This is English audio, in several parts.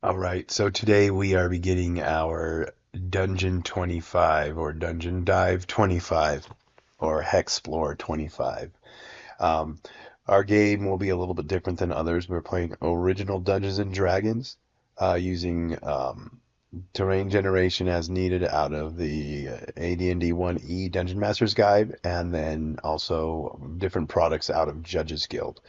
All right, so today we are beginning our Dungeon 25 or Dungeon Dive 25 or Hexplore 25. Um, our game will be a little bit different than others. We're playing original Dungeons and Dragons using terrain generation as needed out of the AD&D 1E Dungeon Master's Guide, and then also different products out of Judge's Guild.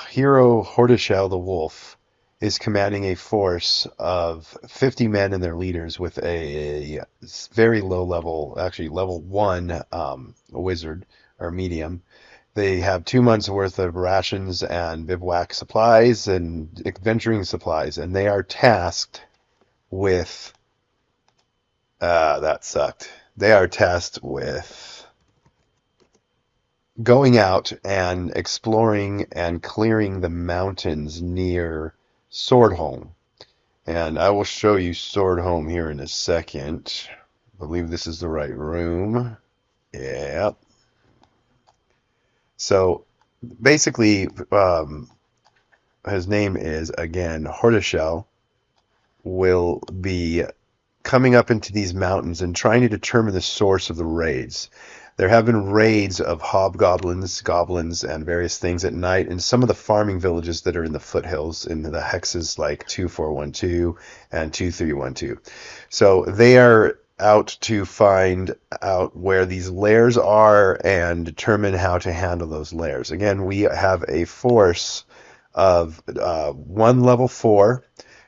Hero Hordishel the Wolf is commanding a force of 50 men and their leaders with a very low level, actually level 1 wizard or medium. They have 2 months worth of rations and bivouac supplies and adventuring supplies, and they are tasked with, that sucked. They are tasked with going out and exploring and clearing the mountains near Swordholm. And I will show you Swordholm here in a second. I believe this is the right room. Yep. So basically, his name is, again, Hordishel, will be coming up into these mountains and trying to determine the source of the raids. There have been raids of hobgoblins, goblins, and various things at night in some of the farming villages that are in the foothills in the hexes like 2412 and 2312. So they are out to find out where these lairs are and determine how to handle those lairs. Again, we have a force of one level 4.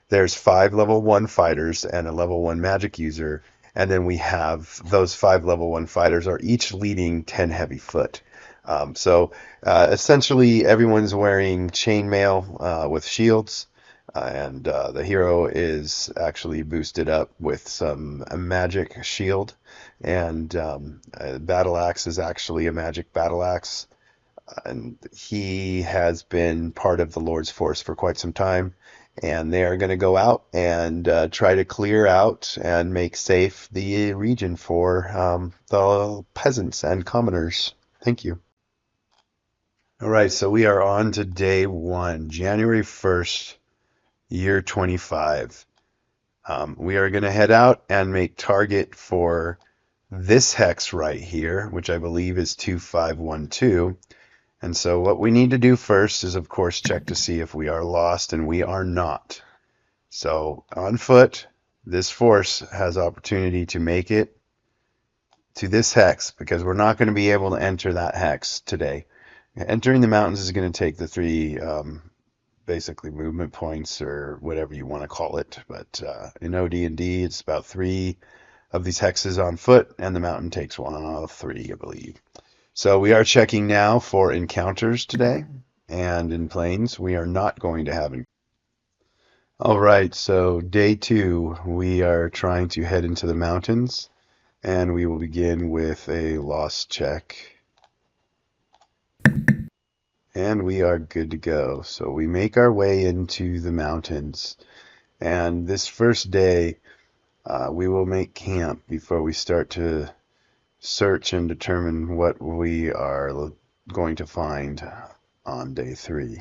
There's 5 level 1 fighters and a level 1 magic user, and then we have those 5 level 1 fighters are each leading 10 heavy foot. Essentially, everyone's wearing chainmail with shields, and the hero is actually boosted up with some a magic shield, and a battle axe is actually a magic battle axe, and he has been part of the Lord's force for quite some time. And they are going to go out and try to clear out and make safe the region for the peasants and commoners. Thank you. All right, so we are on to day one, January 1st, year 25. We are going to head out and make target for this hex right here, which I believe is 2512. And so what we need to do first is, of course, check to see if we are lost, and we are not. So on foot, this force has opportunity to make it to this hex because we're not going to be able to enter that hex today. Entering the mountains is going to take the 3 basically movement points or whatever you want to call it. But in OD&D, it's about 3 of these hexes on foot, and the mountain takes 1 out of 3, I believe. So we are checking now for encounters today, and in planes, we are not going to have. All right, so day 2, we are trying to head into the mountains, and we will begin with a loss check. And we are good to go. So we make our way into the mountains, and this first day, we will make camp before we start to search and determine what we are going to find on day 3.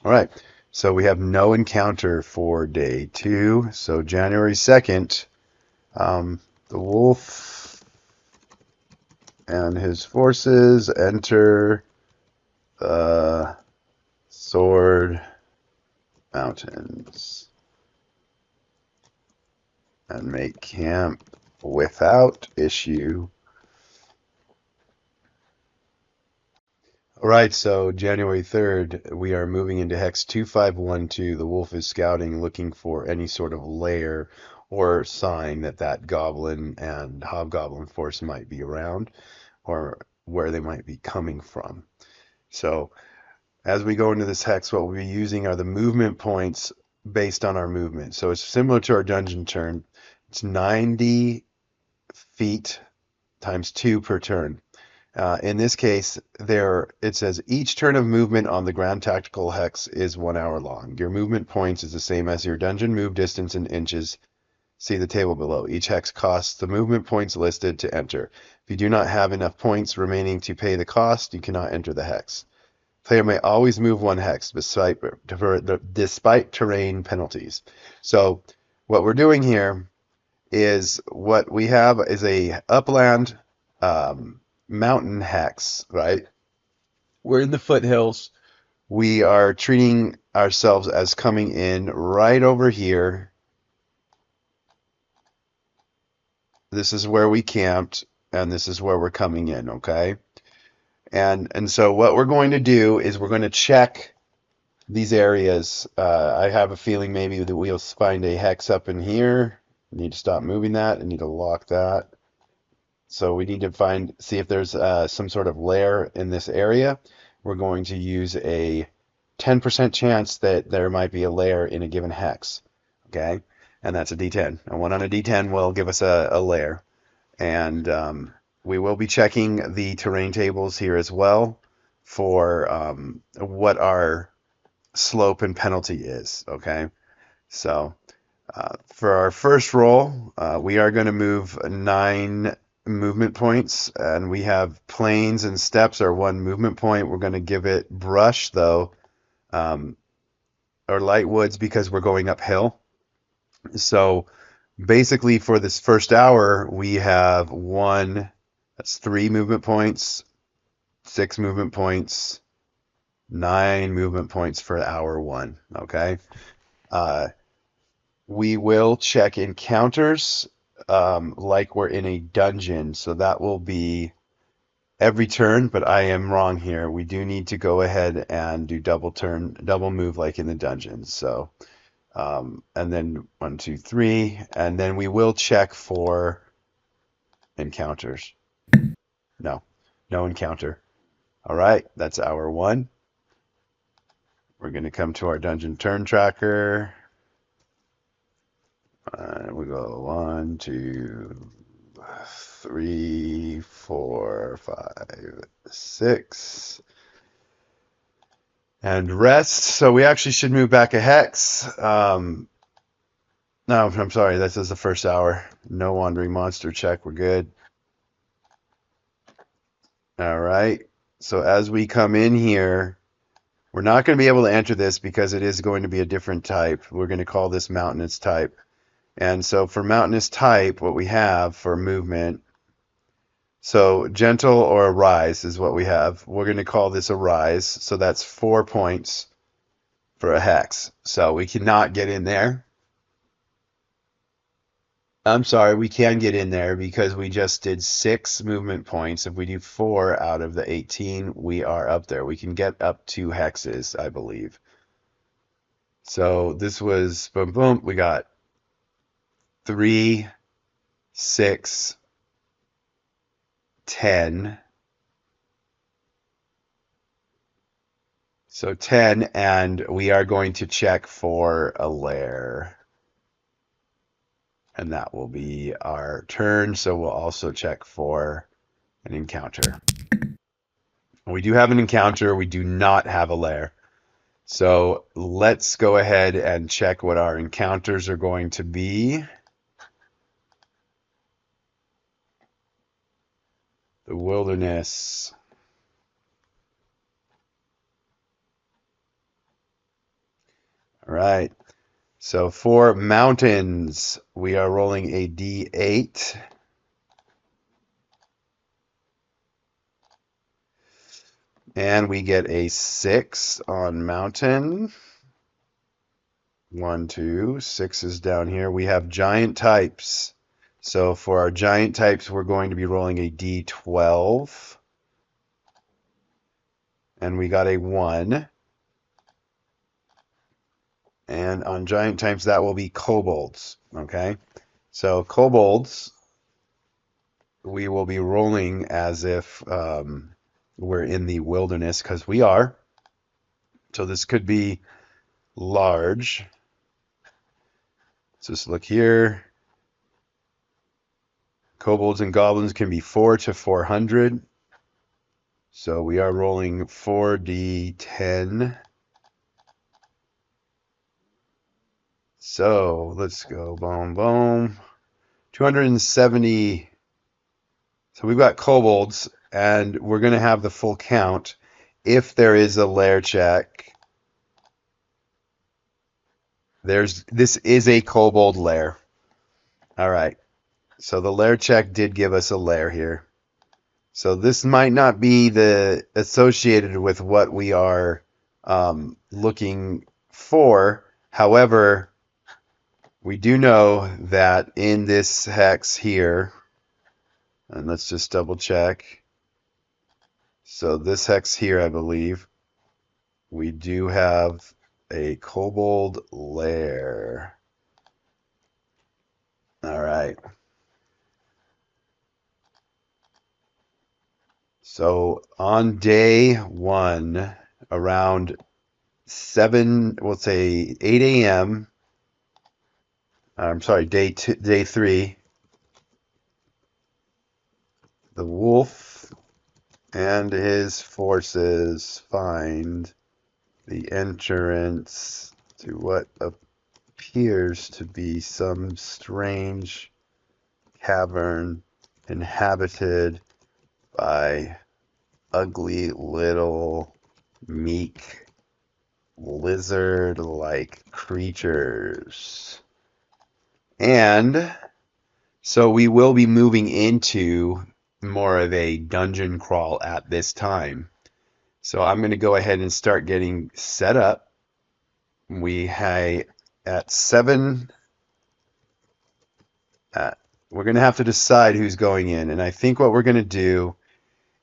All right, so we have no encounter for day 2. So January 2nd, the wolf and his forces enter the Sword Mountains and make camp without issue. All right, so January 3rd, we are moving into Hex 2512. The wolf is scouting, looking for any sort of lair or sign that that goblin and hobgoblin force might be around or where they might be coming from. So as we go into this hex, what we'll be using are the movement points based on our movement. So it's similar to our dungeon turn. It's 90 feet times 2 per turn. In this case, it says each turn of movement on the Grand Tactical Hex is 1 hour long. Your movement points is the same as your dungeon move distance in inches. See the table below. Each hex costs the movement points listed to enter. If you do not have enough points remaining to pay the cost, you cannot enter the hex. Player may always move one hex despite terrain penalties. So what we're doing here is what we have is a upland mountain hex, right? We're in the foothills. We are treating ourselves as coming in right over here. This is where we camped, and this is where we're coming in, okay? And so what we're going to do is we're going to check these areas. I have a feeling maybe that we'll find a hex up in here. I need to stop moving that. I need to lock that. So we need to see if there's some sort of lair in this area. We're going to use a 10% chance that there might be a lair in a given hex. Okay? And that's a D10. A 1 on a D10 will give us a lair. And we will be checking the terrain tables here as well for what our slope and penalty is. Okay? So for our first roll, we are going to move 9 movement points, and we have planes and steps are 1 movement point. We're going to give it brush though, or light woods because we're going uphill. So basically for this first hour, we have that's 3 movement points, 6 movement points, 9 movement points for hour 1. Okay. We will check encounters like we're in a dungeon, so that will be every turn, but I am wrong here. We do need to go ahead and do double move like in the dungeons. So, and then 1, 2, 3, and then we will check for encounters. No, no encounter. All right, that's hour 1. We're going to come to our dungeon turn tracker. We go 1, 2, 3, 4, 5, 6. And rest. So we actually should move back a hex. No, I'm sorry. This is the first hour. No wandering monster check. We're good. All right. So as we come in here, we're not going to be able to enter this because it is going to be a different type. We're going to call this mountainous type. And so for mountainous type, what we have for movement, so gentle or a rise is what we have. We're going to call this a rise. So that's 4 points for a hex. So we cannot get in there. I'm sorry, we can get in there because we just did 6 movement points. If we do 4 out of the 18, we are up there. We can get up 2 hexes, I believe. So this was boom, boom. We got 3, 6, 10. So 10, and we are going to check for a lair. And that will be our turn, so we'll also check for an encounter. We do have an encounter, we do not have a lair. So let's go ahead and check what our encounters are going to be. The wilderness. All right. So for mountains, we are rolling a D8. And we get a 6 on mountain. 1, 2, 6 is down here. We have giant types. So for our giant types, we're going to be rolling a D12. And we got a 1. And on giant types, that will be kobolds. Okay? So kobolds, we will be rolling as if we're in the wilderness, because we are. So this could be large. Let's just look here. Kobolds and goblins can be 4 to 400. So we are rolling 4d10. So let's go boom, boom. 270. So we've got kobolds, and we're going to have the full count. if there is a lair check, this is a kobold lair. All right. So the lair check did give us a lair here. So this might not be the associated with what we are looking for. However, we do know that in this hex here, and let's just double check. So this hex here, I believe, we do have a kobold lair. All right. So on day 1, around 7, we'll say 8 a.m. I'm sorry, day 3, the wolf and his forces find the entrance to what appears to be some strange cavern inhabited by ugly little meek lizard-like creatures. And so we will be moving into more of a dungeon crawl at this time. So I'm going to go ahead and start getting set up. We have at 7. We're going to have to decide who's going in. And I think what we're going to do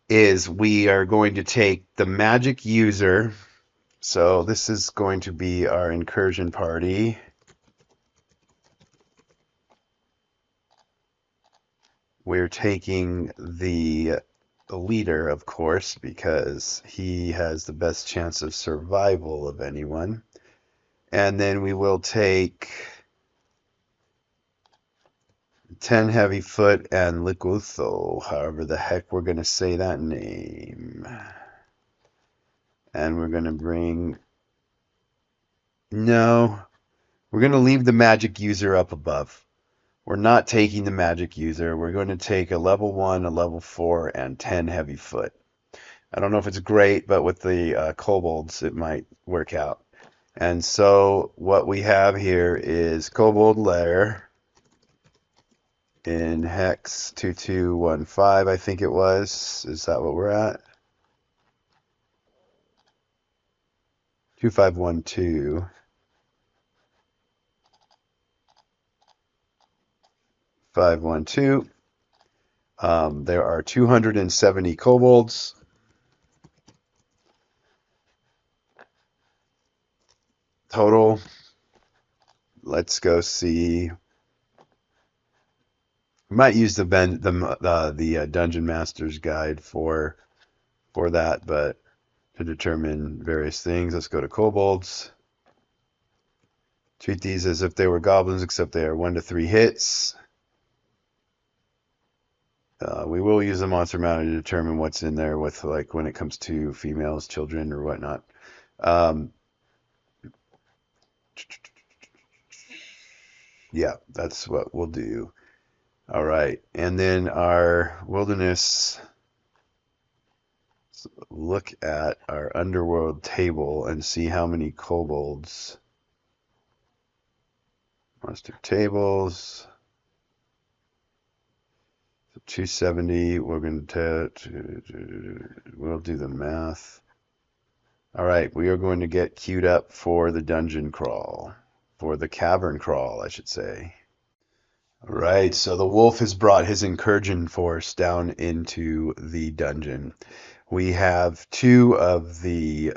is we are going to take the magic user. So this is going to be our incursion party. We're taking the leader, of course, because he has the best chance of survival of anyone. And then we will take 10 heavy foot and Liquotho, however the heck we're going to say that name. And we're going to bring... No, we're going to leave the magic user up above. We're not taking the magic user. We're going to take a level 1, a level 4, and 10 heavy foot. I don't know if it's great, but with the kobolds, it might work out. And so what we have here is Kobold Lair in Hex 2215, I think it was. Is that what we're at? 2512. 512. There are 270 kobolds. Total. Let's go see. We might use the Dungeon Master's Guide for that, but to determine various things, let's go to kobolds. Treat these as if they were goblins, except they are 1 to 3 hits. We will use the monster mount to determine what's in there with, like, when it comes to females, children, or whatnot. Yeah, that's what we'll do. All right, and then our wilderness. Look at our underworld table and see how many kobolds. Monster tables. 270. We're going to we'll do the math. All right, we are going to get queued up for the dungeon crawl, for the cavern crawl, I should say. All right, so the wolf has brought his incursion force down into the dungeon. We have 2 of the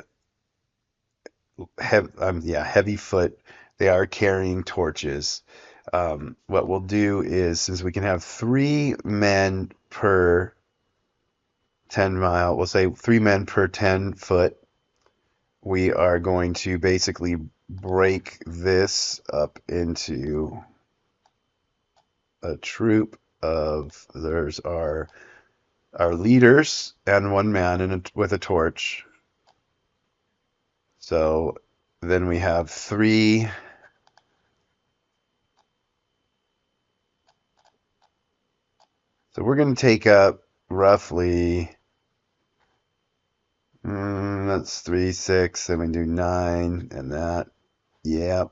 heavy foot. They are carrying torches. What we'll do is, since we can have 3 men per 10 mile, we'll say 3 men per 10 foot. We are going to basically break this up into a troop of, there's our leaders and 1 man with a torch. So then we have 3. So we're going to take up roughly That's 3, 6, then we do 9, and that. Yeah.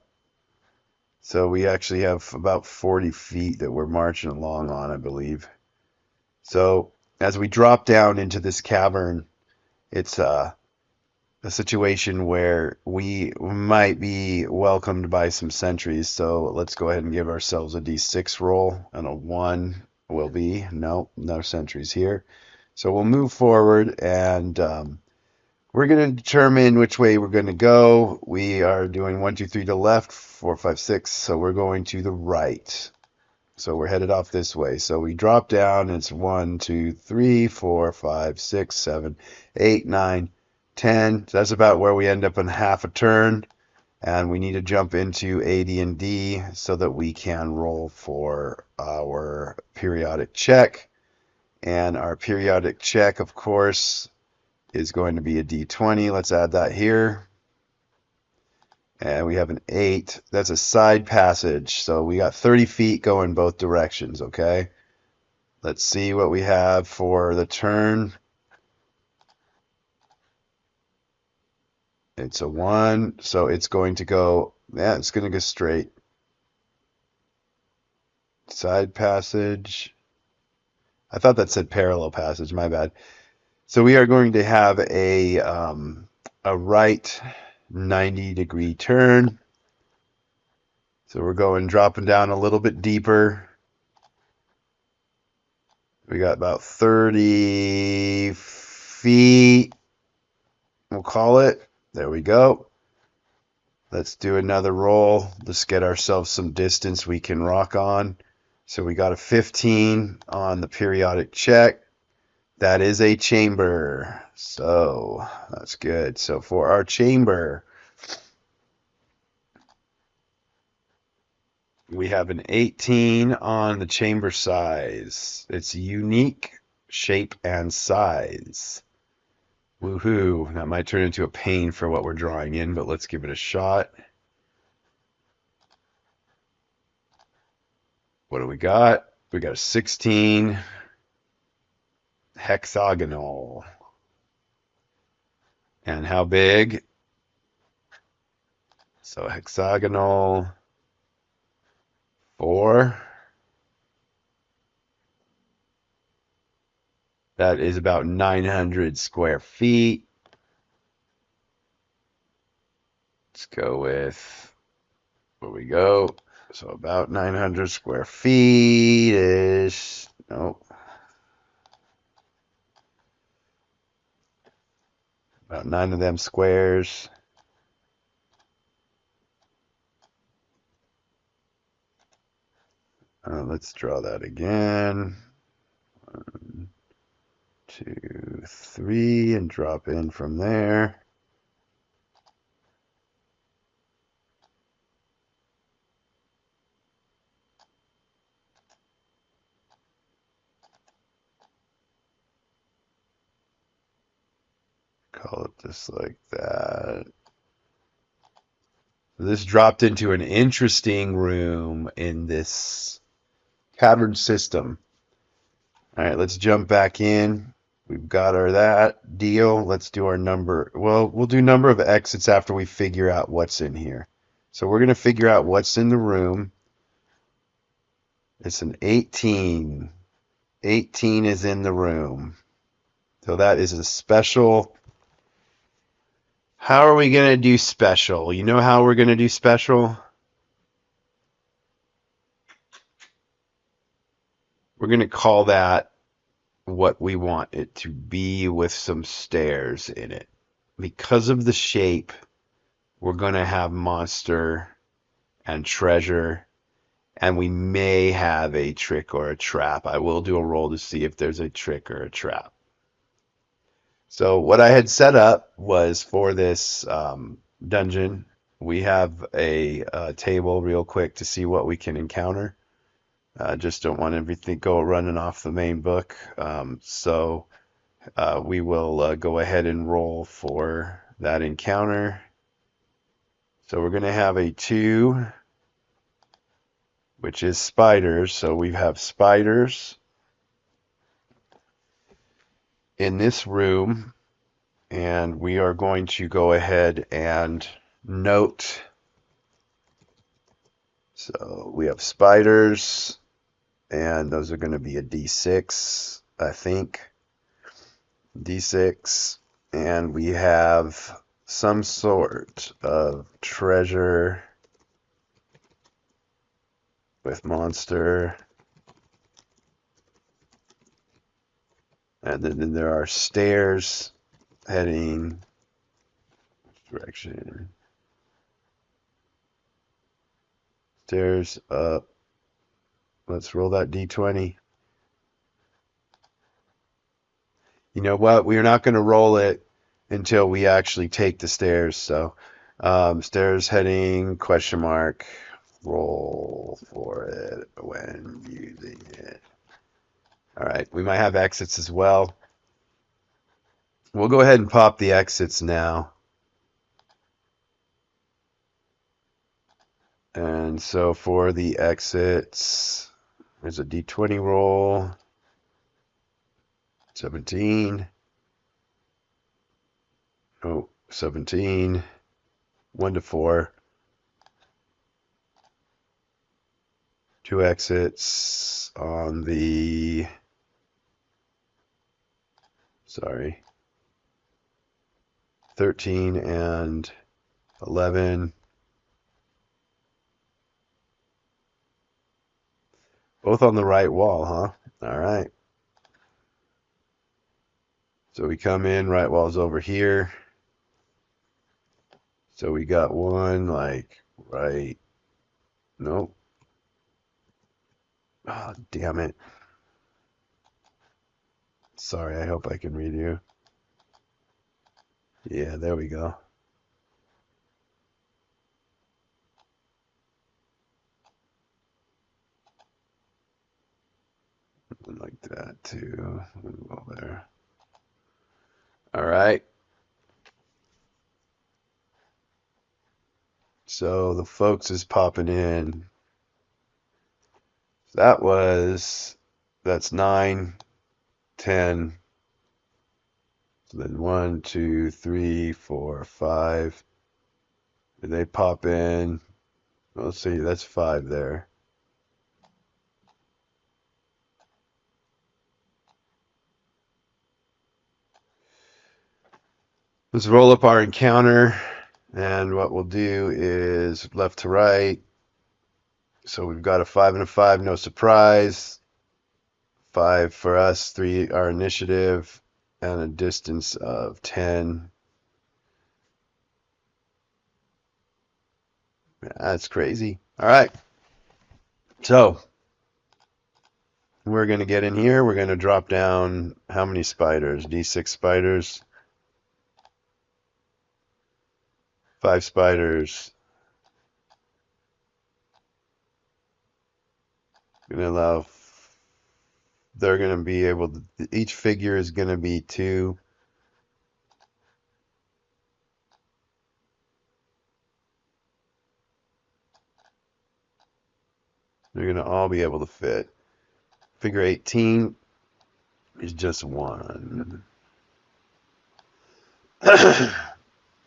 So we actually have about 40 feet that we're marching along on, I believe. So as we drop down into this cavern, it's a situation where we might be welcomed by some sentries. So let's go ahead and give ourselves a d6 roll, and a 1 will be no sentries here. So we'll move forward, and we're going to determine which way we're going to go. We are doing 1, 2, 3 to the left, 4, 5, 6. So we're going to the right. So we're headed off this way. So we drop down. It's 1, 2, 3, 4, 5, 6, 7, 8, 9, 10. So that's about where we end up in half a turn. And we need to jump into AD&D so that we can roll for our periodic check. And our periodic check, of course, is going to be a d20. Let's add that here. And we have an 8. That's a side passage. So we got 30 feet going both directions, okay? Let's see what we have for the turn. It's a 1, so it's going to go, yeah, it's going to go straight. Side passage. I thought that said parallel passage, my bad. So we are going to have a right 90-degree turn. So we're going dropping down a little bit deeper. We got about 30 feet, we'll call it. There we go. Let's do another roll. Let's get ourselves some distance we can rock on. So we got a 15 on the periodic check. That is a chamber. So that's good. So for our chamber, we have an 18 on the chamber size. It's unique shape and size. Woohoo. That might turn into a pain for what we're drawing in, but let's give it a shot. What do we got? We got a 16 hexagonal. And how big? So hexagonal 4. That is about 900 square feet. Let's go with, where we go. So about 900 square feet is, nope. About 9 of them squares. Let's draw that again. 1, 2, 3, and drop in from there. Call it just like that. This dropped into an interesting room in this cavern system. All right, let's jump back in. We've got our that deal. Let's do our number. Well, we'll do number of exits after we figure out what's in here. So we're going to figure out what's in the room. It's an 18. 18 is in the room. So that is a special. How are we going to do special? You know how we're going to do special? We're going to call that what we want it to be with some stairs in it. Because of the shape, we're going to have monster and treasure, and we may have a trick or a trap. I will do a roll to see if there's a trick or a trap. So what I had set up was for this dungeon, we have a table real quick to see what we can encounter. Just don't want everything go running off the main book. So we will go ahead and roll for that encounter. So we're going to have a 2, which is spiders. So we have spiders in this room. And we are going to go ahead and note. So we have spiders, and those are going to be a D6, I think. D6. And we have some sort of treasure with monster. And then there are stairs heading direction. Stairs up. Let's roll that D20. You know what? We're not going to roll it until we actually take the stairs. So, stairs heading, question mark. Roll for it when using it. All right. We might have exits as well. We'll go ahead and pop the exits now. And so for the exits, there's a D20 roll. 17. Oh, 17. 1 to 4. 2 exits on the... Sorry. 13 and 11. Both on the right wall, huh? All right. So we come in, right wall's over here. So we got one, like, right. Nope. Oh, damn it. Sorry, I hope I can read you. Yeah, there we go. Like that, too. Well, there. All right. So the folks is popping in. That's 9, 10. So then 1, 2, 3, 4, 5. Did they pop in? Let's see, that's 5 there. Let's roll up our encounter. And what we'll do is left to right. So we've got a 5 and a 5, no surprise. 5 for us, 3 our initiative, and a distance of 10. That's crazy. All right. So we're going to get in here. We're going to drop down how many spiders? D6 spiders. 5 spiders. Going to allow. They're going to be able to. Each figure is going to be 2. They're going to all be able to fit. Figure 18 is just 1.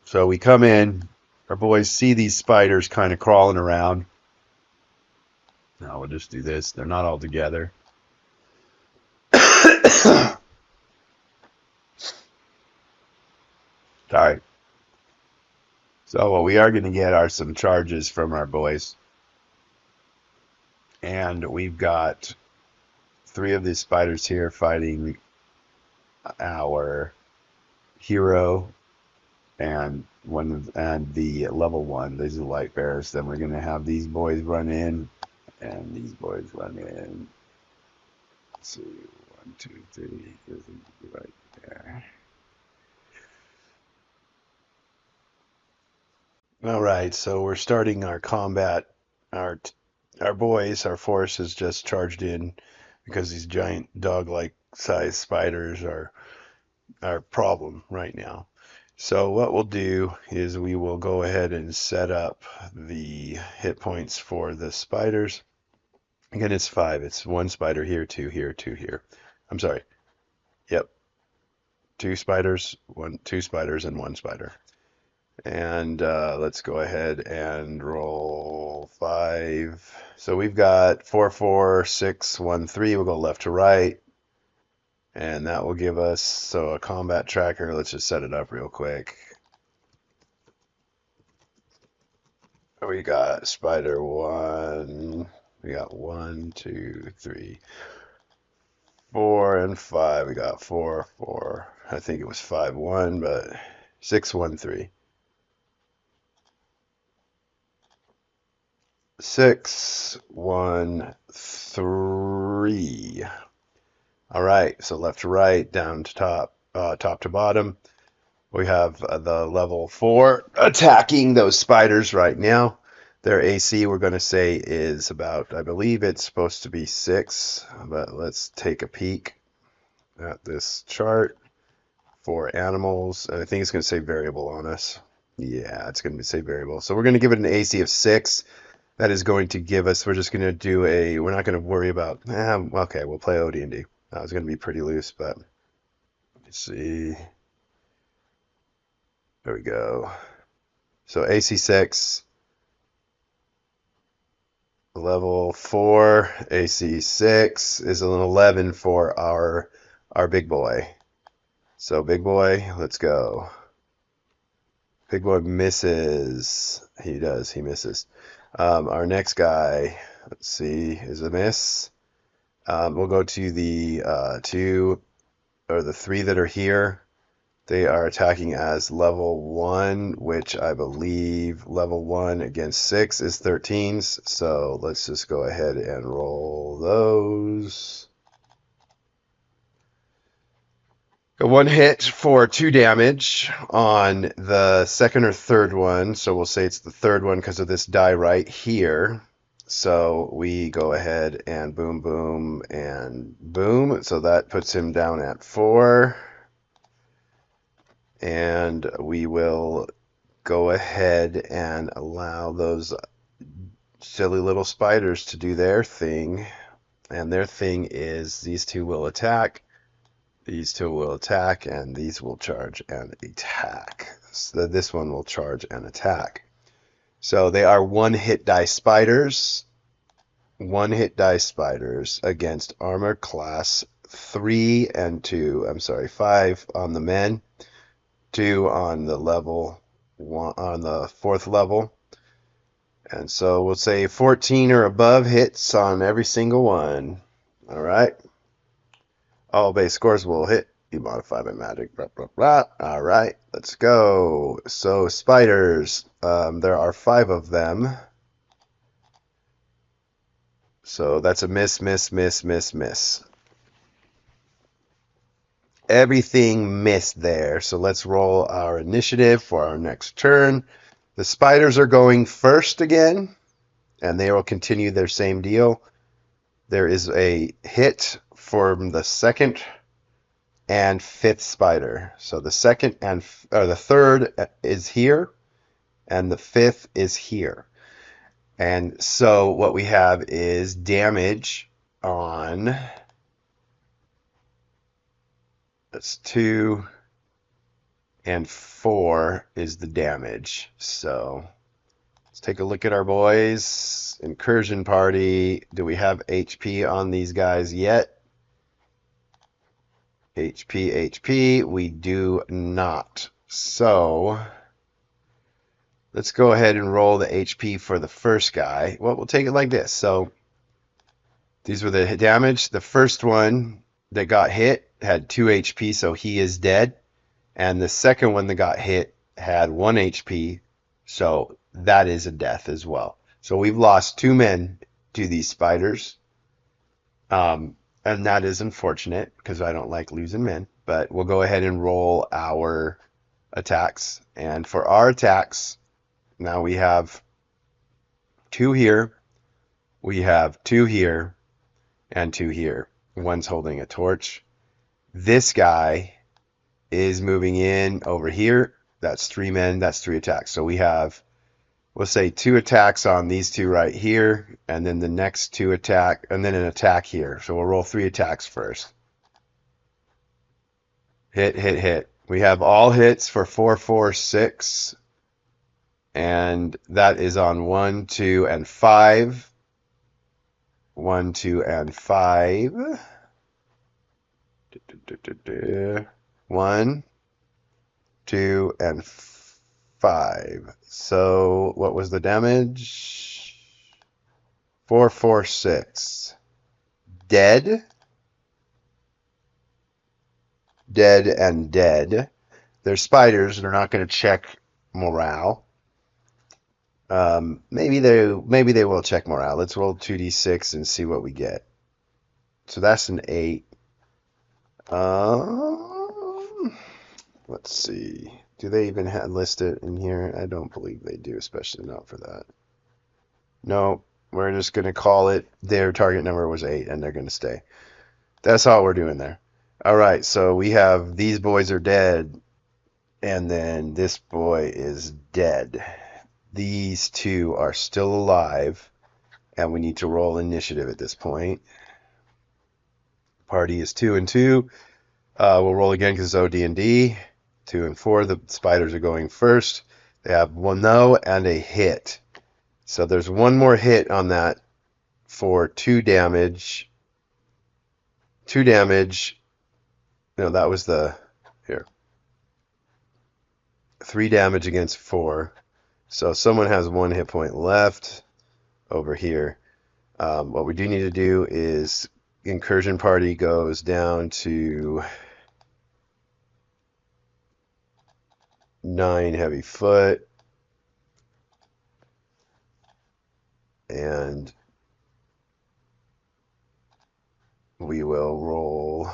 So we come in. Our boys see these spiders kind of crawling around. Now we'll just do this. They're not all together. Sorry. So what we are going to get are some charges from our boys. And we've got 3 of these spiders here fighting our hero and the level 1. These are light bearers. Then we're going to have these boys run in and these boys run in. Let's see. 1, 2, 3. Right there. All right, so we're starting our combat. Our boys, our force has just charged in because these giant dog-like sized spiders are our problem right now. So what we'll do is we will go ahead and set up the hit points for the spiders. Again, it's 5. It's 1 spider here, 2 here, 2 here. I'm sorry. Yep. two spiders, two spiders, and one spider. And let's go ahead and roll 5. So we've got 4, 4, 6, 1, 3. We'll go left to right. And that will give us, so a combat tracker. Let's just set it up real quick. We got spider 1. We got 1, 2, 3, 4, and 5. We got 4, 4. I think it was 5, 1, but 6, 1, 3. 6, 1, 3. All right, so left to right, down to top, top to bottom. We have the level 4 attacking those spiders right now. Their AC, we're going to say, is about, I believe it's supposed to be 6, but let's take a peek at this chart for animals. I think it's going to say variable on us. Yeah, it's going to say variable. So we're going to give it an AC of 6. That is going to give us, we're just going to do a, we're not going to worry about, okay, we'll play OD&D. That was going to be pretty loose, but let's see. There we go. So AC 6, level 4, AC 6 is an 11 for our big boy. So big boy, let's go. Big boy misses. He does, he misses. Our next guy, let's see, is a miss. We'll go to the 2 or the 3 that are here. They are attacking as level 1, which I believe level 1 against 6 is 13s. So let's just go ahead and roll those. One hit for 2 damage on the second or third one. So we'll say it's the third one because of this die right here. So we go ahead and boom, boom, and boom. So that puts him down at 4. And we will go ahead and allow those silly little spiders to do their thing. And their thing is these 2 will attack. These 2 will attack, and these will charge and attack. So this one will charge and attack. So they are 1-hit die spiders. 1-hit die spiders against armor class 3 and 2. I'm sorry, 5 on the men, 2 on the level 1 on the 4th level. And so we'll say 14 or above hits on every single one. All right. All base scores will hit. You modify by magic. Blah, blah, blah. All right, let's go. So spiders, there are 5 of them. So that's a miss, miss, miss, miss, miss. Everything missed there. So let's roll our initiative for our next turn. The spiders are going first again, and they will continue their same deal. There is a hit from the 2nd and 5th spider. So the 2nd and the 3rd is here, and the 5th is here. And so what we have is damage on, that's 2 and 4 is the damage. So let's take a look at our boys. Incursion party. Do we have HP on these guys yet? HP. We do not. So let's go ahead and roll the HP for the first guy. Well, we'll take it like this. So these were the damage. The first one that got hit had 2 HP, so he is dead. And the second one that got hit had 1 HP, so that is a death as well. So we've lost 2 men to these spiders. And that is unfortunate because I don't like losing men. But we'll go ahead and roll our attacks. And for our attacks, now we have 2 here. We have 2 here and 2 here. One's holding a torch. This guy is moving in over here. That's 3 men. That's 3 attacks. So we have, we'll say 2 attacks on these 2 right here, and then the next 2 attack, and then an attack here. So we'll roll 3 attacks first. Hit, hit, hit. We have all hits for 4, 4, 6, and that is on 1, 2, and 5. 1, 2, and 5. 1, 2, and 5. So what was the damage? 4, 4, 6. Dead, dead, and dead. They're spiders. They're not going to check morale. Maybe they will check morale. Let's roll 2d6 and see what we get. So that's an 8. Let's see. Do they even list it in here? I don't believe they do, especially not for that. No, we're just going to call it their target number was 8, and they're going to stay. That's all we're doing there. All right, so we have these boys are dead, and then this boy is dead. These two are still alive, and we need to roll initiative at this point. Party is 2 and 2. We'll roll again because it's OD&D. 2 and 4. The spiders are going first. They have 1 no and a hit. So there's one more hit on that for 2 damage. 2 damage. No, that was the... Here. 3 damage against 4. So someone has 1 hit point left over here. What we do need to do is incursion party goes down to 9 heavy foot. And we will roll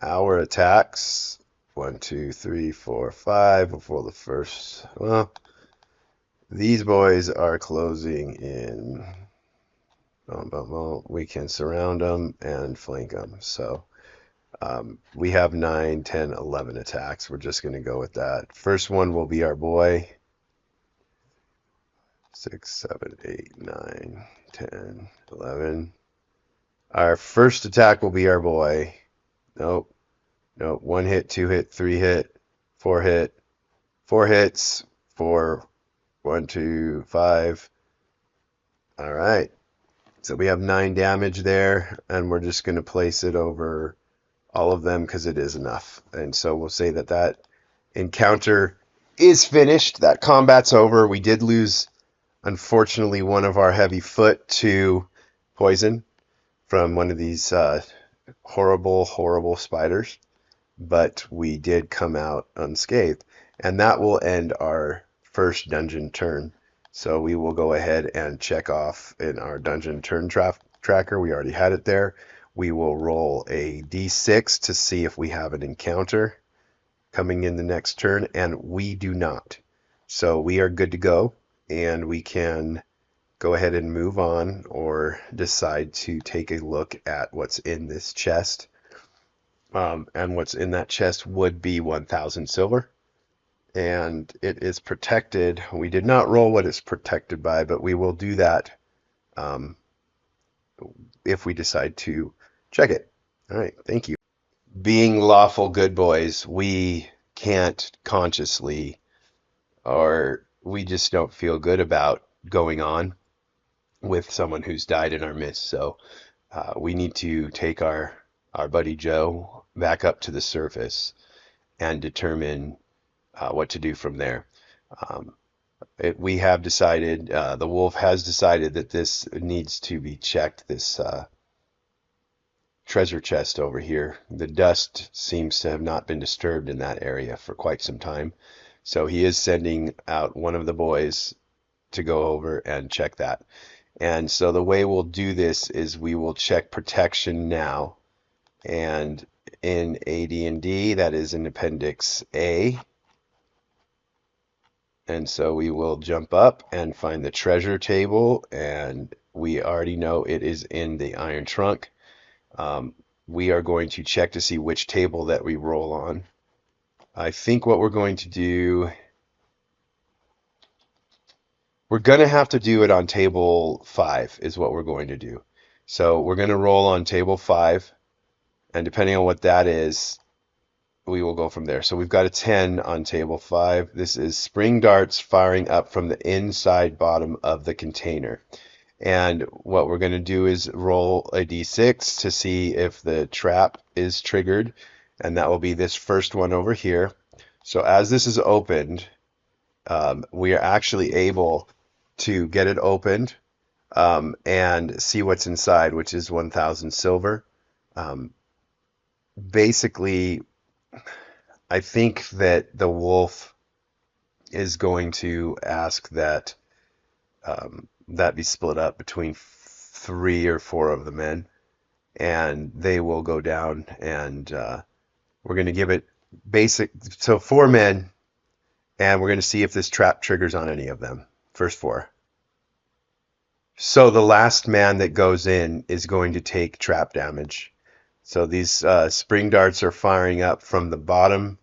our attacks. 1, 2, 3, 4, 5 before the first. Well, these boys are closing in. We can surround them and flank them. So we have 9, 10, 11 attacks. We're just going to go with that. First one will be our boy. 6, 7, 8, 9, 10, 11. Our first attack will be our boy. Nope. 1 hit, 2 hit, 3 hit, 4 hit, 4 hits, 4, 1, 2, 5. All right. So we have 9 damage there, and we're just going to place it over all of them because it is enough. And so we'll say that that encounter is finished. That combat's over. We did lose, unfortunately, one of our heavy foot to poison from one of these horrible, horrible spiders. But we did come out unscathed. And that will end our first dungeon turn. So we will go ahead and check off in our dungeon turn tracker. We already had it there. We will roll a d6 to see if we have an encounter coming in the next turn, and we do not. So we are good to go, and we can go ahead and move on or decide to take a look at what's in this chest. And what's in that chest would be 1,000 silver. And it is protected. We did not roll what it's protected by, but we will do that if we decide to check it. All right, thank you. Being lawful good boys, we can't consciously, or we just don't feel good about going on with someone who's died in our midst. So we need to take our buddy Joe back up to the surface and determine what to do from there. We have decided, the wolf has decided that this needs to be checked, this treasure chest over here. The dust seems to have not been disturbed in that area for quite some time. So he is sending out one of the boys to go over and check that. And so the way we'll do this is we will check protection now. And in AD&D, that is in Appendix A. And so we will jump up and find the treasure table, and we already know it is in the iron trunk. We are going to check to see which table that we roll on. I think what we're going to do, we're going to have to do it on table 5 is what we're going to do. So we're going to roll on table 5, and depending on what that is, we will go from there. So we've got a 10 on table 5. This is spring darts firing up from the inside bottom of the container. And what we're going to do is roll a d6 to see if the trap is triggered. And that will be this first one over here. So as this is opened, we are actually able to get it opened and see what's inside, which is 1,000 silver. Um, Basically, I think that the wolf is going to ask that that be split up between 3 or 4 of the men, and they will go down, and we're going to give it basic. So 4 men, and we're going to see if this trap triggers on any of them. First 4. So the last man that goes in is going to take trap damage. So these spring darts are firing up from the bottom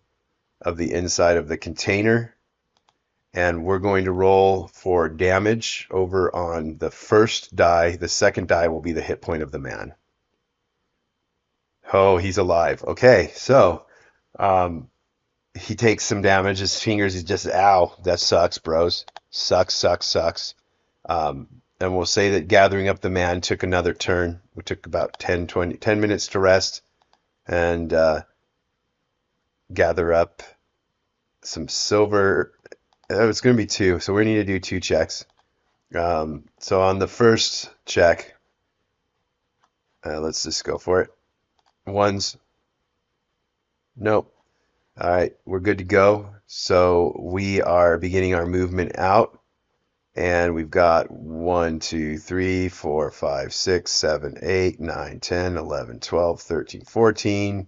of the inside of the container, and we're going to roll for damage over on the first die. The second die will be the hit point of the man. Oh, he's alive. Okay, so he takes some damage. His fingers, he's just, ow, that sucks, bros. Sucks, sucks, sucks. And we'll say that gathering up the man took another turn. We took about 10 minutes to rest and gather up some silver. It's going to be 2, so we need to do 2 checks. So on the first check, let's just go for it. 1s. Nope. All right, we're good to go. So we are beginning our movement out. And we've got 1, 2, 3, 4, 5, 6, 7, 8, 9, 10, 11, 12, 13, 14.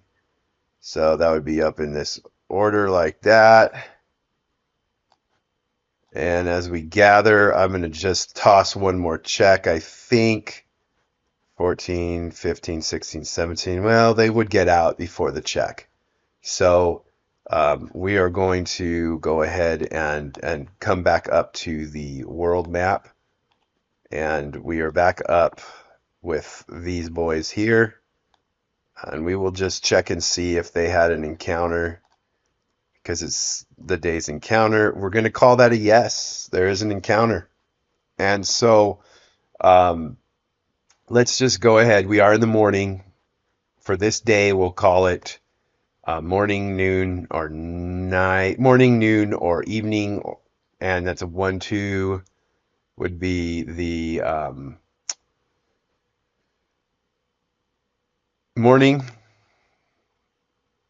So that would be up in this order like that. And as we gather, I'm going to just toss one more check. I think 14, 15, 16, 17. Well, they would get out before the check. So we are going to go ahead and come back up to the world map. And we are back up with these boys here. And we will just check and see if they had an encounter, because it's the day's encounter. We're going to call that a yes. There is an encounter. And so let's just go ahead. We are in the morning. For this day, we'll call it morning, noon, or night. Morning, noon, or evening. And that's a 1, 2 would be the morning.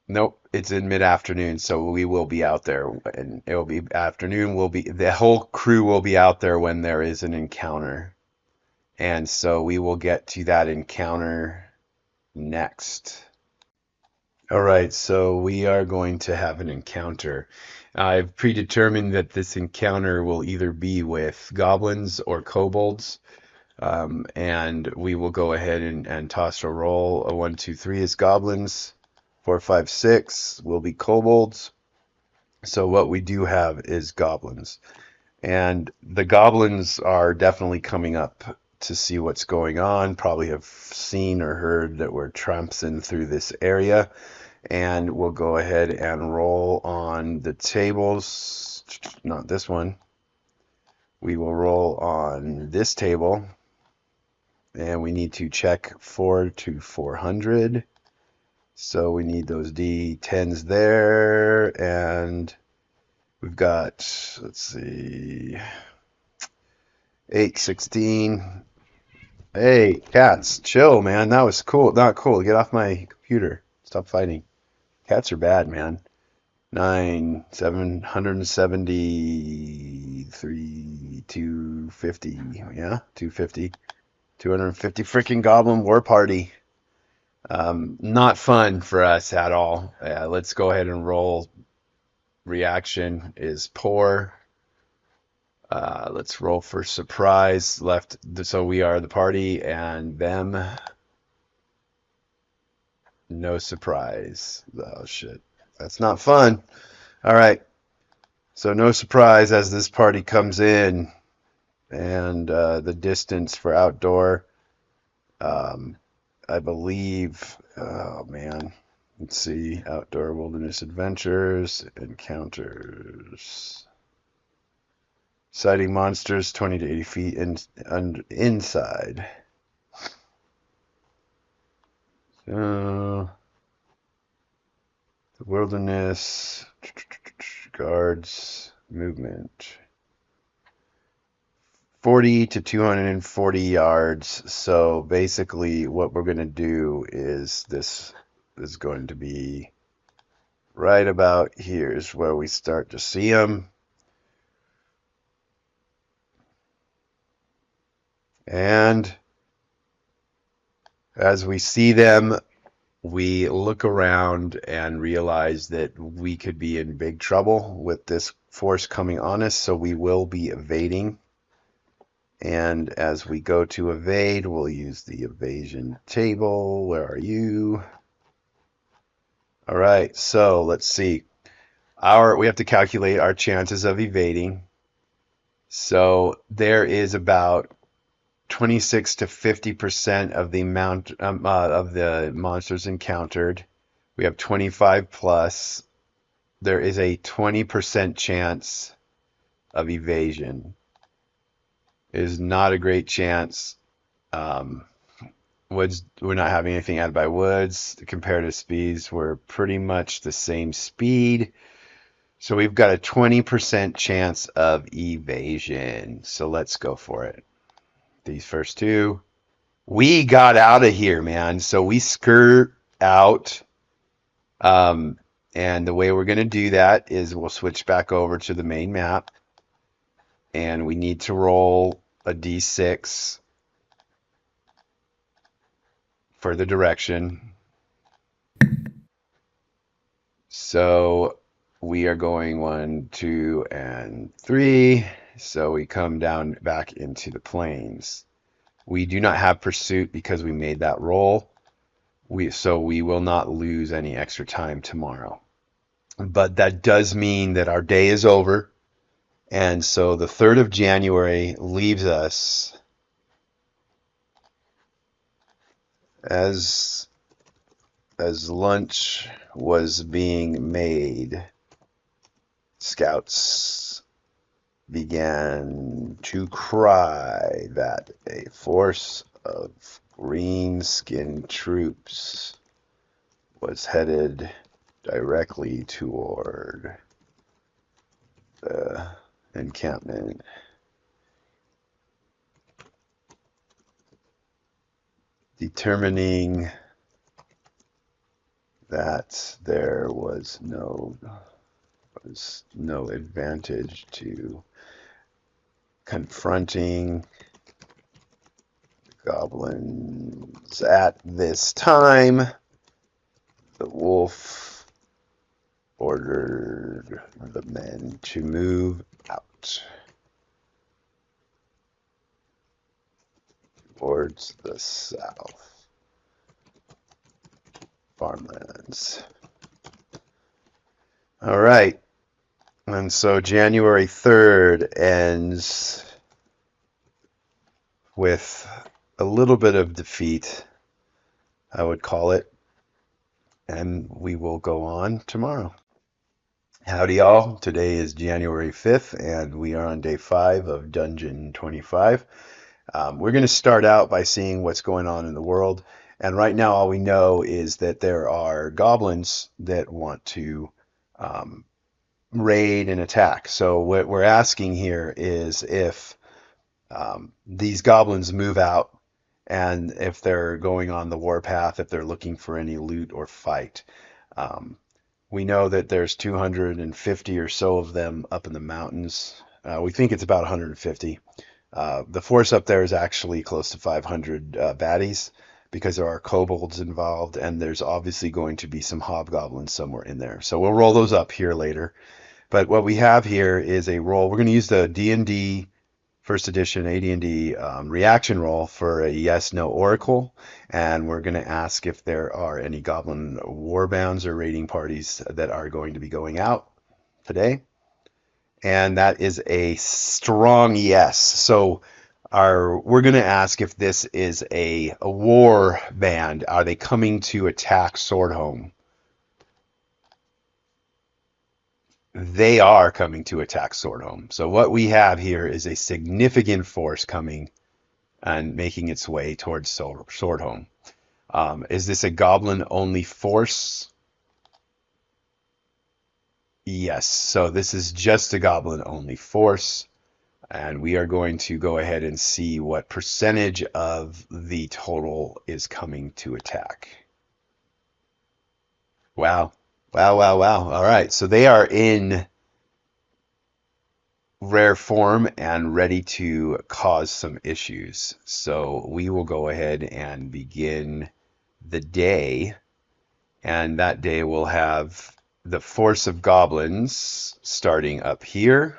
Nope, it's in mid-afternoon, so we will be out there, and it will be afternoon. The whole crew will be out there when there is an encounter, and so we will get to that encounter next. All right, so we are going to have an encounter. I've predetermined that this encounter will either be with goblins or kobolds. And we will go ahead and toss a roll. A 1, 2, 3 is goblins. 4, 5, 6 will be kobolds. So what we do have is goblins. And the goblins are definitely coming up to see what's going on. Probably have seen or heard that we're tramping through this area. And we'll go ahead and roll on the tables. Not this one. We will roll on this table. And we need to check 4 to 400. So we need those D10s there. And we've got, let's see, 8, 16. Hey, cats, chill, man. That was cool. Not cool. Get off my computer. Stop fighting. Cats are bad, man. 9, 773, 250. Yeah, 250. 250 freaking goblin war party. Not fun for us at all. Let's go ahead and roll. Reaction is poor. Let's roll for surprise. Left, so we are the party and them. No surprise. Oh shit. That's not fun. All right. So no surprise as this party comes in. And the distance for outdoor, I believe, oh man, Let's see, outdoor wilderness adventures, encounters. Sighting monsters 20 to 80 feet inside. So, the wilderness, guards, movement. 40 to 240 yards. So basically what we're going to do is this is going to be right about here is where we start to see them. And as we see them, we look around and realize that we could be in big trouble with this force coming on us, so we will be evading. And as we go to evade, we'll use the evasion table. Where are you? All right, so let's see. We have to calculate our chances of evading. So there is about 26 to 50% of the amount of the monsters encountered. We have 25 plus. There is a 20% chance of evasion. It is not a great chance. Woods, we're not having anything added by woods. The comparative speeds were pretty much the same speed. So we've got a 20% chance of evasion. So let's go for it. These first two. We got out of here, man. So we skirt out. And the way we're going to do that is we'll switch back over to the main map. And we need to roll a d6 for the direction. So we are going 1, 2, and 3. So we come down back into the plains. We do not have pursuit because we made that roll. So we will not lose any extra time tomorrow. But that does mean that our day is over. And so the 3rd of January leaves us as lunch was being made. Scouts began to cry that a force of green-skinned troops was headed directly toward the encampment. Determining that there was no advantage to confronting goblins at this time, the wolf ordered the men to move out towards the south farmlands. All right. And so January 3rd ends with a little bit of defeat, I would call it. And we will go on tomorrow. Howdy, y'all. Today is January 5th, and we are on day 5 of Dungeon 25. We're going to start out by seeing what's going on in the world. And right now, all we know is that there are goblins that want to raid and attack. So what we're asking here is if these goblins move out, and if they're going on the warpath, if they're looking for any loot or fight. We know that there's 250 or so of them up in the mountains. We think it's about 150. The force up there is actually close to 500 baddies because there are kobolds involved, and there's obviously going to be some hobgoblins somewhere in there. So we'll roll those up here later. But what we have here is a roll. We're going to use the D&D First Edition AD&D reaction roll for a yes/no oracle, and we're going to ask if there are any goblin warbands or raiding parties that are going to be going out today. And that is a strong yes. So we're going to ask if this is a war band. Are they coming to attack Swordhome? they are coming to attack Swordhome. So what we have here is a significant force coming and making its way towards Swordhome. Is this a goblin-only force? Yes. So this is just a goblin-only force. And we are going to go ahead and see what percentage of the total is coming to attack. Wow. Wow, wow, wow. All right. So they are in rare form and ready to cause some issues. So we will go ahead and begin the day. And that day will have the force of goblins starting up here.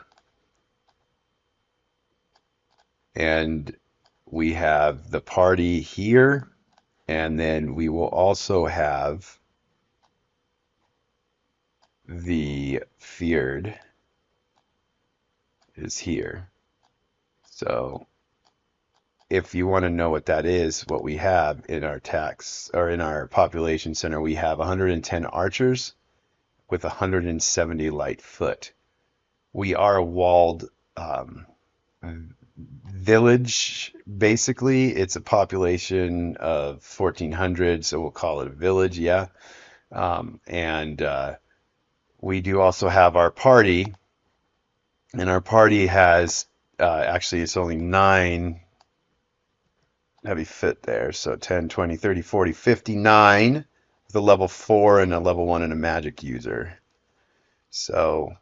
And we have the party here. And then we will also have the feared is here. So if you want to know what that is, what we have in our tax or in our population center, we have 110 archers with 170 light foot. We are a walled village, basically. It's a population of 1,400, so we'll call it a village, yeah. And we do also have our party, and our party has actually it's only 9 heavy fit there, so 10, 20, 30, 40, 59 with a level 4 and a level 1 and a magic user. So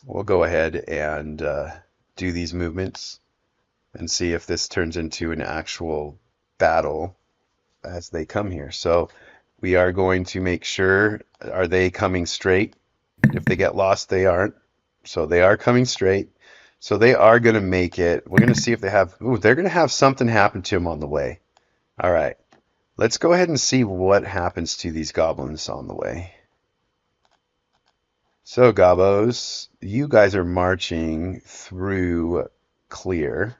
we'll go ahead and do these movements and see if this turns into an actual battle as they come here. So we are going to make sure, are they coming straight? If they get lost, they aren't. So they are coming straight. So they are going to make it. We're going to see if they have, ooh, they're going to have something happen to them on the way. All right. Let's go ahead and see what happens to these goblins on the way. So, Gobos, you guys are marching through clear.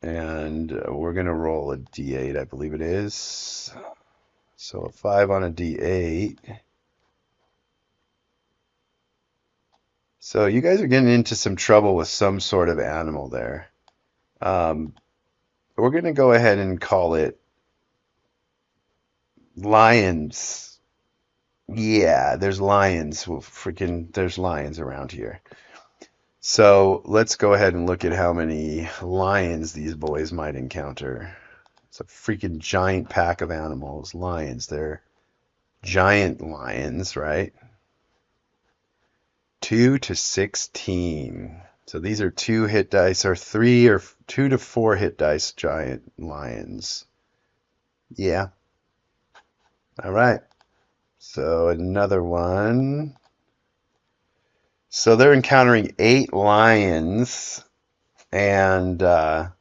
And we're going to roll a d8, I believe it is. So a 5 on a d8. So you guys are getting into some trouble with some sort of animal there. We're going to go ahead and call it lions. Yeah, there's lions. Well, there's lions around here. So let's go ahead and look at how many lions these boys might encounter. It's a freaking giant pack of animals. Lions, they're giant lions, right? 2 to 16. So these are 2 hit dice, or 3 or 2 to 4 hit dice giant lions. Yeah. All right. So another one. So they're encountering 8 lions, and the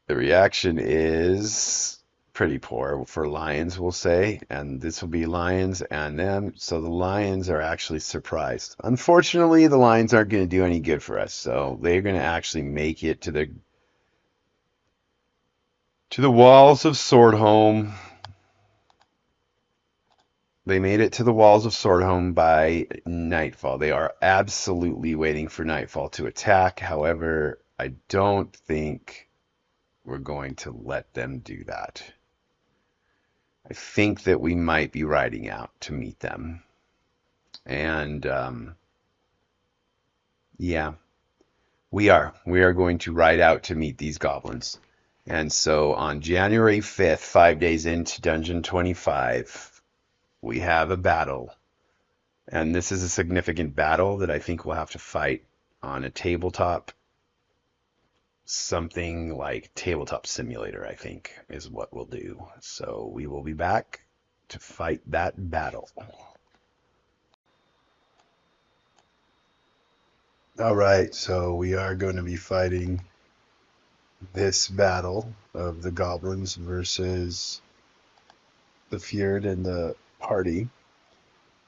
reaction is pretty poor for lions, we'll say. And this will be lions and them. So the lions are actually surprised. Unfortunately, the lions aren't going to do any good for us. So they're going to actually make it to the walls of Swordhome. They made it to the walls of Swordhome by nightfall. They are absolutely waiting for nightfall to attack. However, I don't think we're going to let them do that. I think that we might be riding out to meet them. And yeah, we are. We are going to ride out to meet these goblins. And so on January 5th, 5 days into Dungeon 25, we have a battle. And this is a significant battle that I think we'll have to fight on a tabletop. Something like Tabletop Simulator, I think, is what we'll do. So we will be back to fight that battle. All right, so we are going to be fighting this battle of the goblins versus the Feared and the party.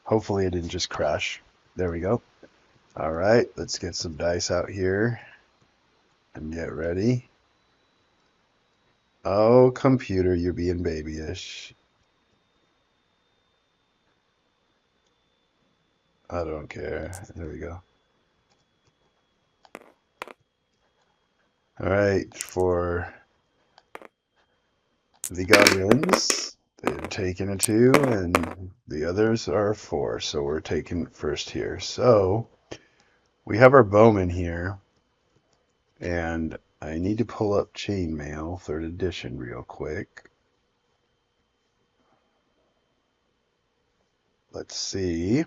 Hopefully it didn't just crash. There we go. All right, let's get some dice out here and get ready. Oh, computer, you're being babyish. I don't care. There we go. All right, for the goblins, they're taking a 2, and the others are a 4. So we're taking first here. So we have our bowman here, and I need to pull up Chainmail 3rd edition real quick. Let's see.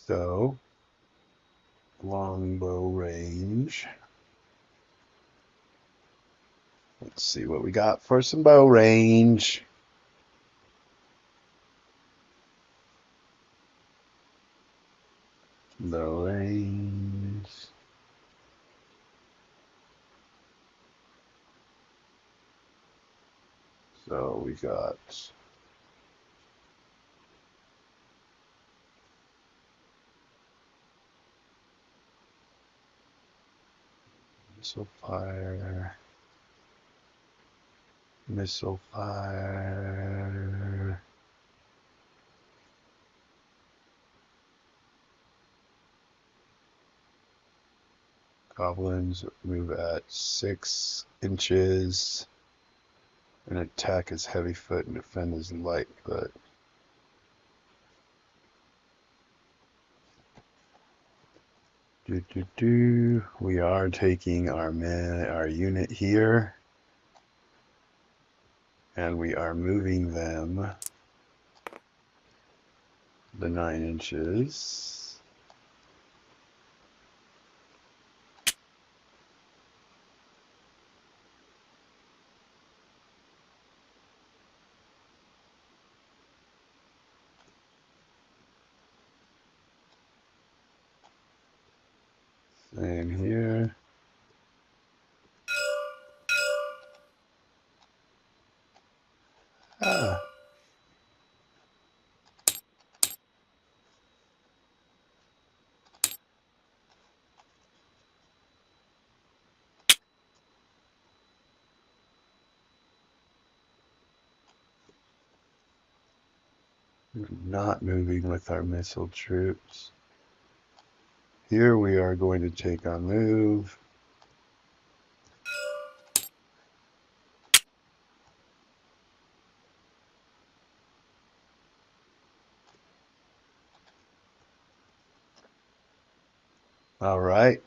So, longbow range. Let's see what we got for some bow range. Bow range. So we got missile fire, missile fire. Goblins move at 6 inches and attack as heavy foot and defend as light foot. We are taking our unit here, and we are moving them the 9 inches. Same here. Ah. We're not moving with our missile troops. Here we are going to take our move. All right.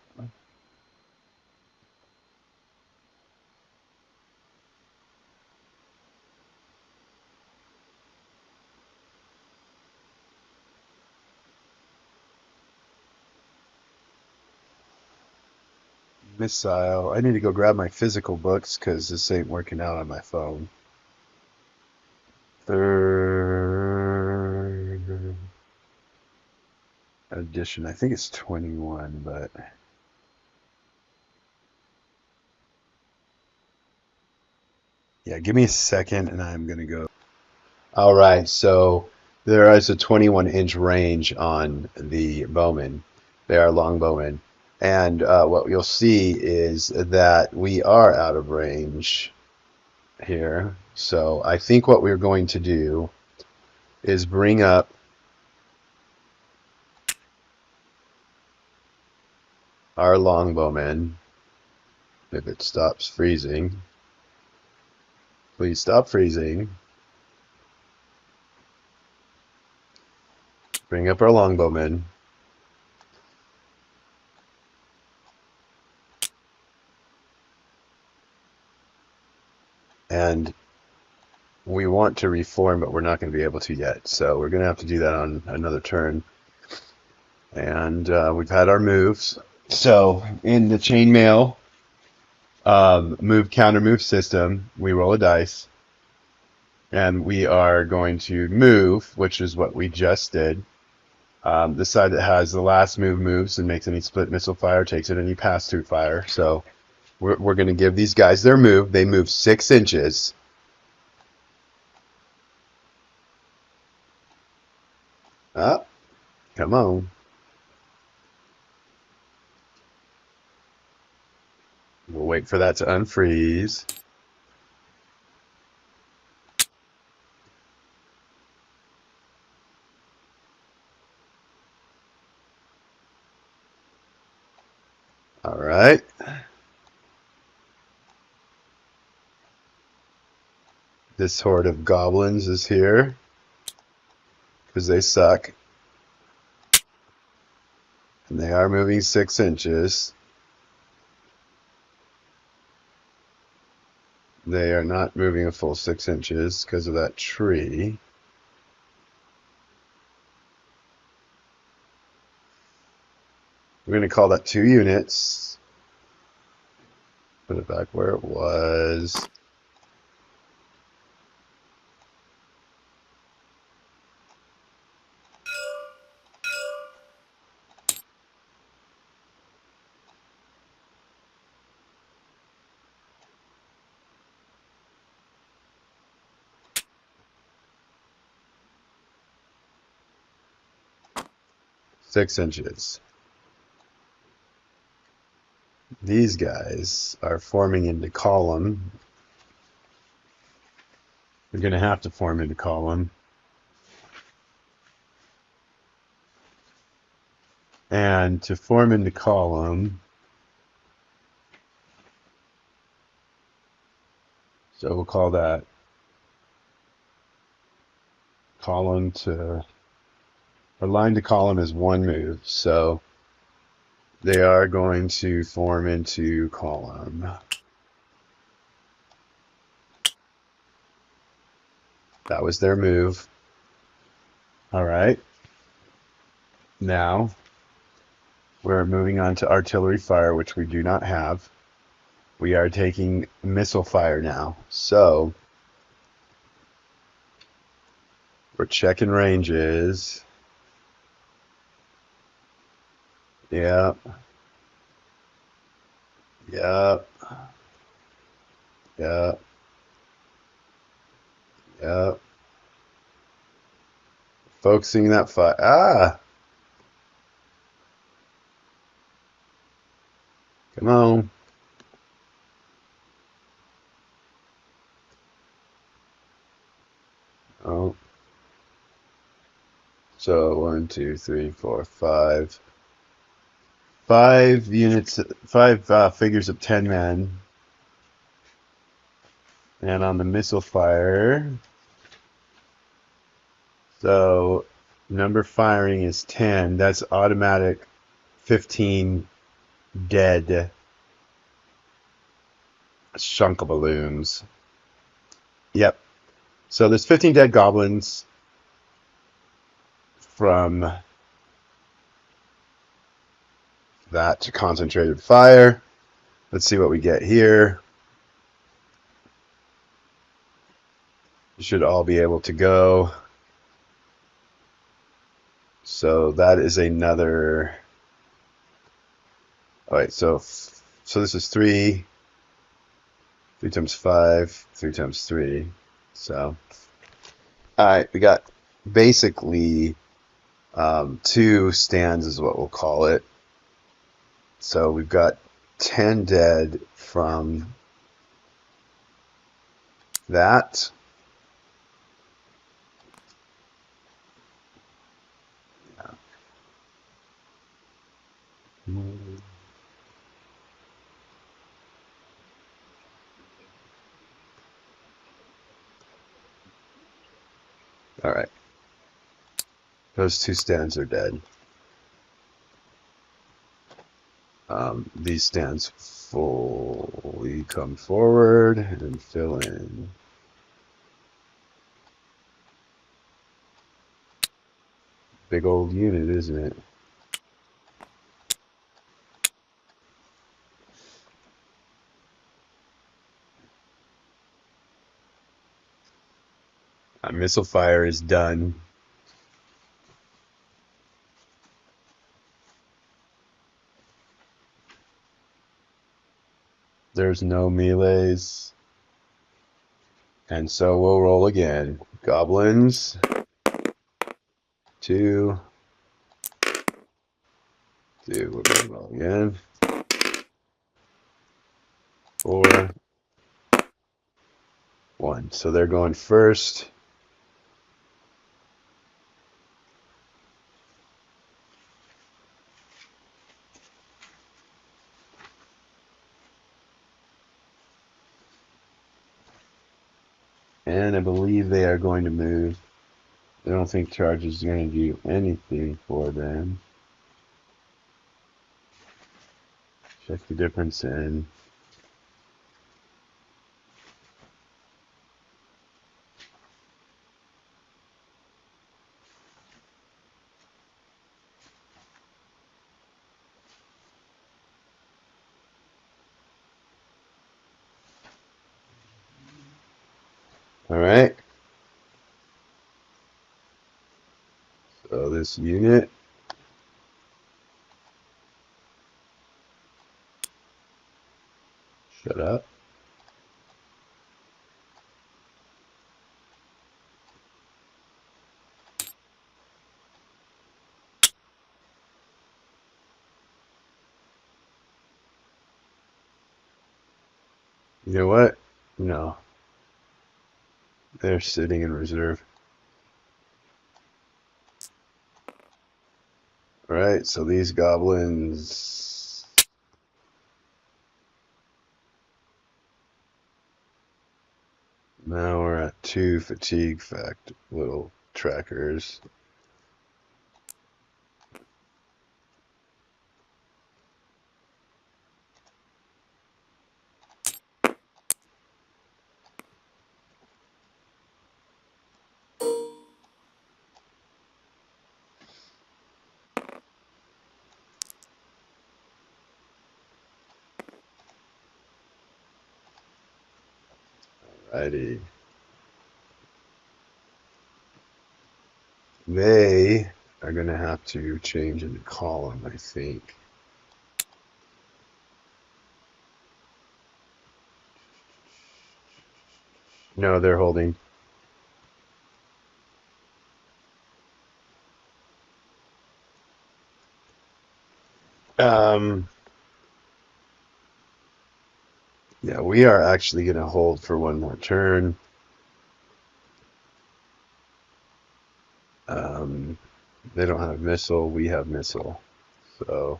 Missile. I need to go grab my physical books because this ain't working out on my phone. 3rd edition. I think it's 21, but yeah, give me a second and I'm going to go. All right, so there is a 21-inch range on the bowmen. They are long bowmen. And what you'll see is that we are out of range here. So I think what we're going to do is bring up our longbowmen. If it stops freezing, please stop freezing. Bring up our longbowmen. And we want to reform, but we're not going to be able to yet. So we're going to have to do that on another turn. And we've had our moves. So in the chainmail move counter move system, we roll a dice. And we are going to move, which is what we just did. The side that has the last move moves and makes any split missile fire, takes it any pass through fire. So we're going to give these guys their move. They move 6 inches. Ah, come on. We'll wait for that to unfreeze. All right. This horde of goblins is here because they suck. And they are moving 6 inches. They are not moving a full 6 inches because of that tree. We're going to call that 2 units. Put it back where it was. Six inches. These guys are forming into column. They're going to have to form into column. And to form into column, so we'll call that column to, or line to column is 1 move. So they are going to form into column. That was their move. All right. Now we're moving on to artillery fire, which we do not have. We are taking missile fire now. So we're checking ranges. Yep. Yep. Yep. Yep. Focusing that fire. Ah! Come on. Oh. So 1, 2, 3, 4, 5. 5 units, 5 figures of 10 men. And on the missile fire, so number firing is 10. That's automatic 15 dead chunk of balloons. Yep. So there's 15 dead goblins from that concentrated fire. Let's see what we get here. You should all be able to go. So that is another. All right, so this is 3 times 5, 3 times 3. So, all right, we got basically 2 stands is what we'll call it. So we've got 10 dead from that. Yeah. All right. Those 2 stands are dead. These stands fully come forward and fill in. Big old unit, isn't it? Missile fire is done. There's no melees. And so we'll roll again. Goblins. 2. We're going to roll again. 4, 1. So they're going first. And I believe they are going to move. I don't think charge is going to do anything for them. Check the difference in. All right. So this unit, shut up. You know what? No, they're sitting in reserve. All right, so these goblins. Now we're at 2 fatigue fact little trackers. Alrighty. They are going to have to change into column, I think. No, they're holding. Um, yeah, we are actually going to hold for one more turn. They don't have missile. We have missile. So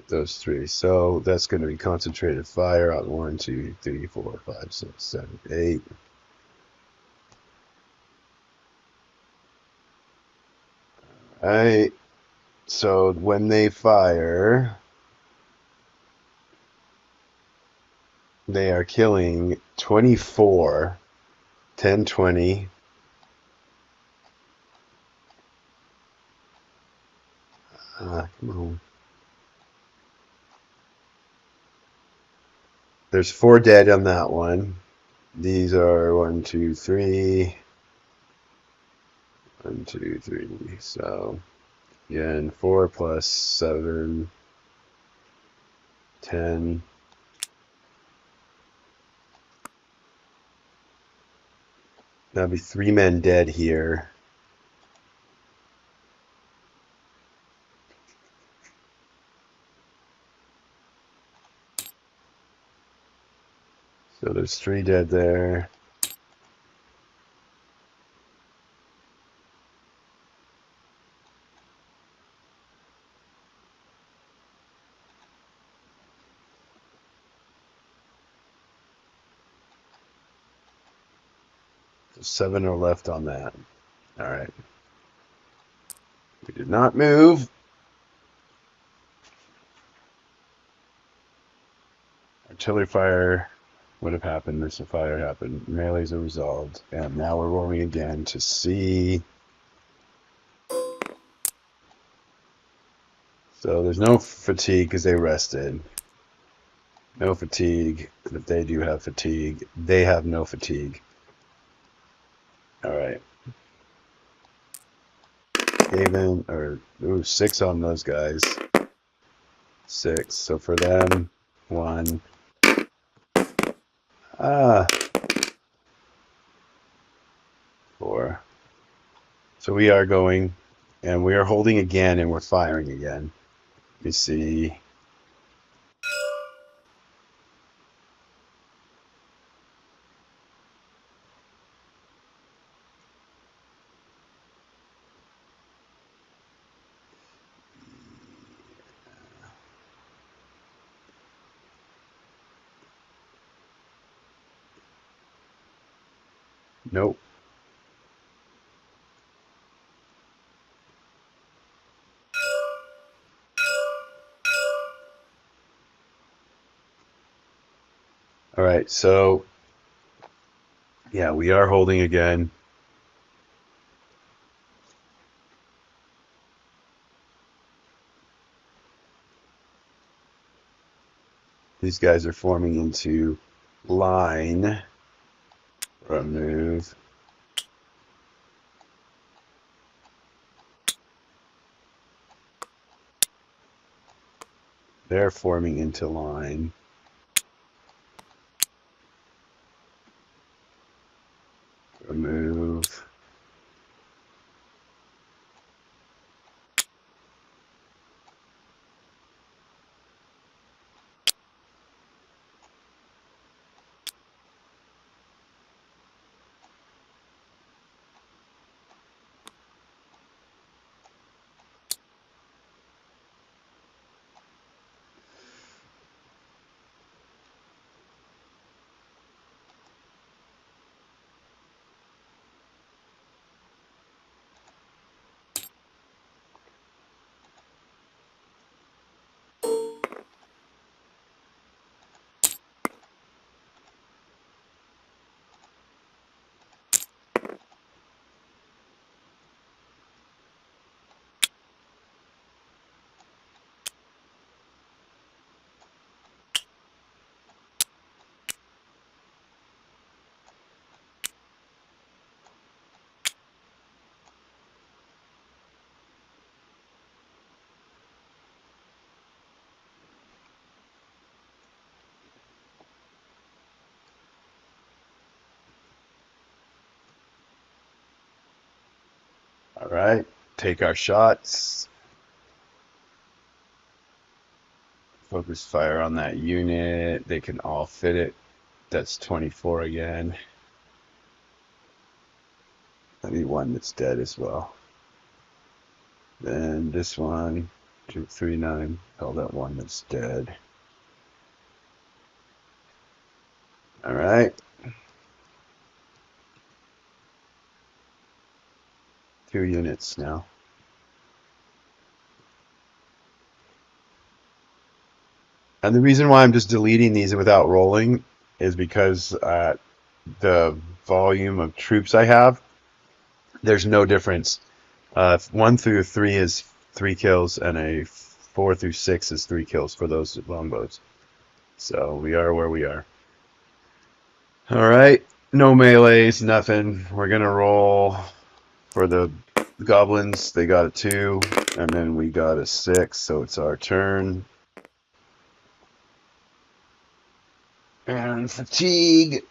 those three. So that's going to be concentrated fire on 1, 2, 3, 4, 5, 6, 7, 8. All right. So when they fire, they are killing 24, 10, 20. Come on. There's 4 dead on that one. These are 1, 2, 3. 1, 2, 3. So again, 4 plus 7, 10. That'd be 3 men dead here. So there's 3 dead there. So 7 are left on that. All right. We did not move. Artillery fire would have happened. Missile fire happened. Melees are resolved. And now we're rolling again to see. So there's no fatigue because they rested. No fatigue, but they do have fatigue. They have no fatigue. All right. Even or 6 on those guys. 6. So for them, 1. Ah, 4. So we are going, and we are holding again, and we're firing again. Let me see. Nope. All right, so yeah, we are holding again. These guys are forming into line for a move. They're forming into line. For a move. All right, take our shots. Focus fire on that unit. They can all fit it. That's 24 again. I need one that's dead as well. Then this one, 2, 3, 9. Oh, that one that's dead. All right. 2 units now. And the reason why I'm just deleting these without rolling is because the volume of troops I have, there's no difference. 1 through 3 is 3 kills, and a 4 through 6 is 3 kills for those longbows. So we are where we are. All right, no melees, nothing. We're gonna roll for the goblins. They got a 2, and then we got a 6, so it's our turn. And fatigue.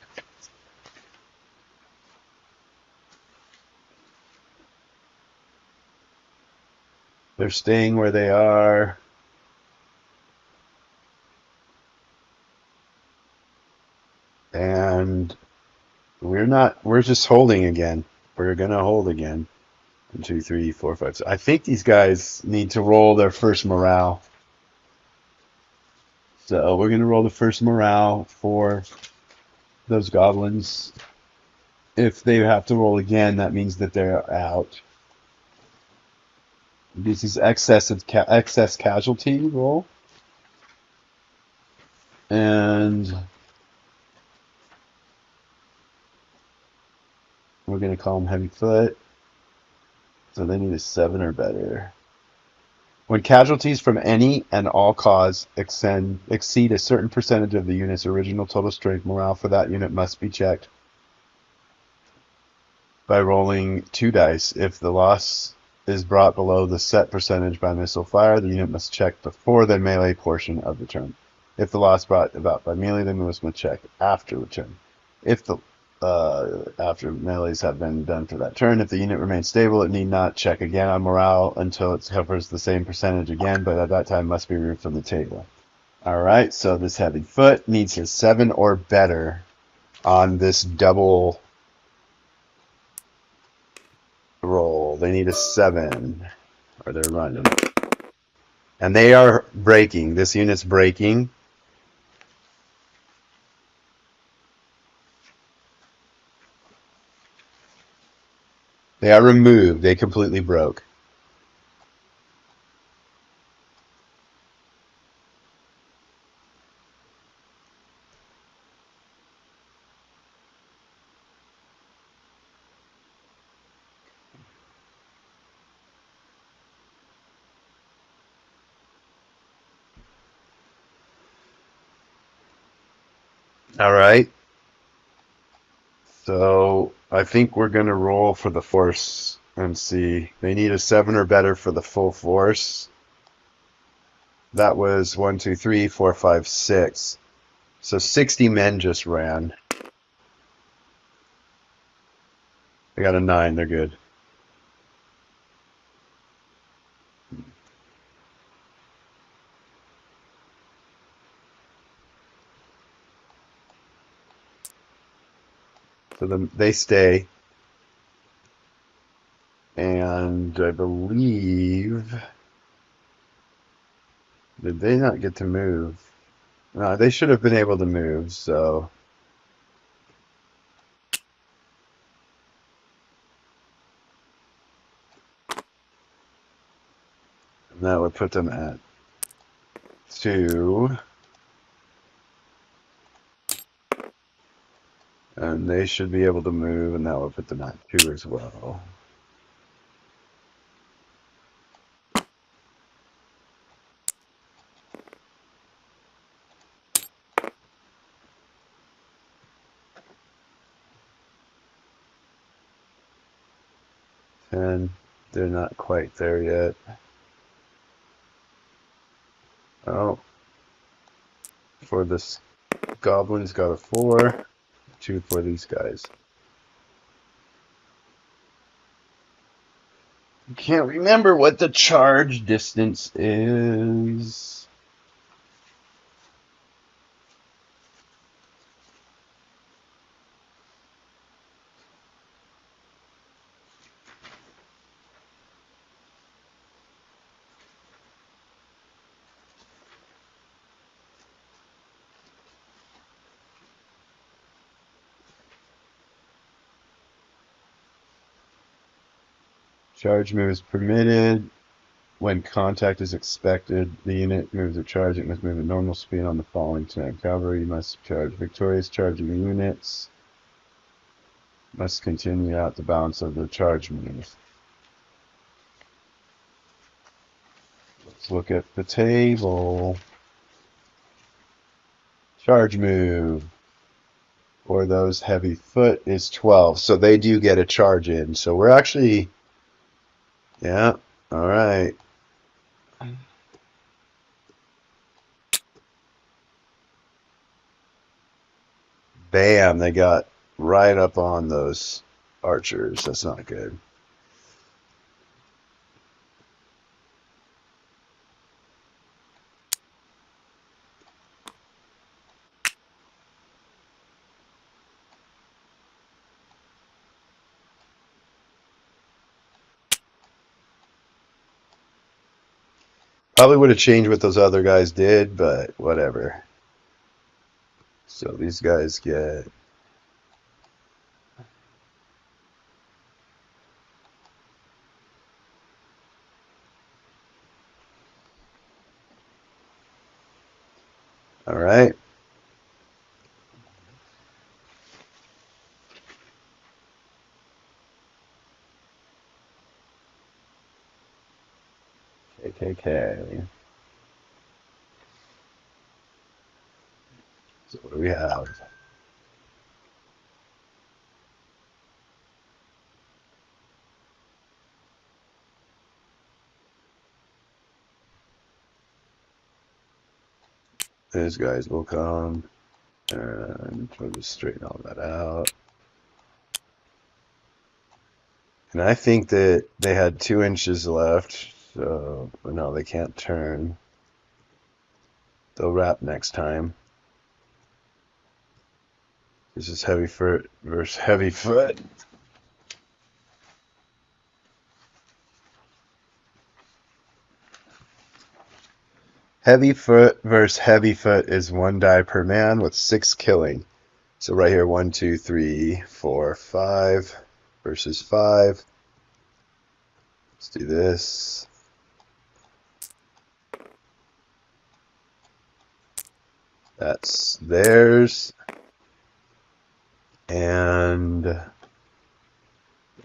They're staying where they are. And we're just holding again. We're gonna hold again. 1, 2, 3, 4, 5, 6. I think these guys need to roll their first morale. So we're gonna roll the first morale for those goblins. If they have to roll again, that means that they're out. This is excess casualty roll. And we're going to call them heavy foot. So they need a 7 or better. When casualties from any and all cause exceed a certain percentage of the unit's original total strength, morale for that unit must be checked by rolling 2 dice. If the loss is brought below the set percentage by missile fire, the unit must check before the melee portion of the turn. If the loss brought about by melee, the movement must check after the turn. If the after melees have been done for that turn, if the unit remains stable, it need not check again on morale until it covers the same percentage again, but at that time must be removed from the table. All right, so this heavy foot needs a 7 or better on this double roll. They need a 7, or they're running. And they are breaking. This unit's breaking. They are removed. They completely broke. All right. So I think we're going to roll for the force and see. They need a 7 or better for the full force. That was 1, 2, 3, 4, 5, 6. So 60 men just ran. They got a 9. They're good. So they stay. And I believe... Did they not get to move? No, they should have been able to move, so... And that would put them at 2. And they should be able to move, and that would put them at 2 as well. And they're not quite there yet. Oh, for this goblin's got a 4, 2 for these guys. I can't remember what the charge distance is. Charge moves permitted. When contact is expected, the unit moves a charge. It must move at normal speed on the following turn. Cavalry must charge. Victorious charging units must continue out the balance of the charge move. Let's look at the table. Charge move for those heavy foot is 12. So they do get a charge in. So we're actually, yeah, all right. Bam, they got right up on those archers. That's not good. Probably would have changed what those other guys did, but whatever. So these guys get... All right. KKK. So what do we have? These guys will come, and we'll just straighten all that out. And I think that they had 2 inches left, so no, they can't turn. They'll wrap next time. This is heavy foot versus heavy foot. Heavy foot versus heavy foot is 1 die per man with 6 killing. So right here, 1, 2, 3, 4, 5 versus 5. Let's do this. That's theirs. And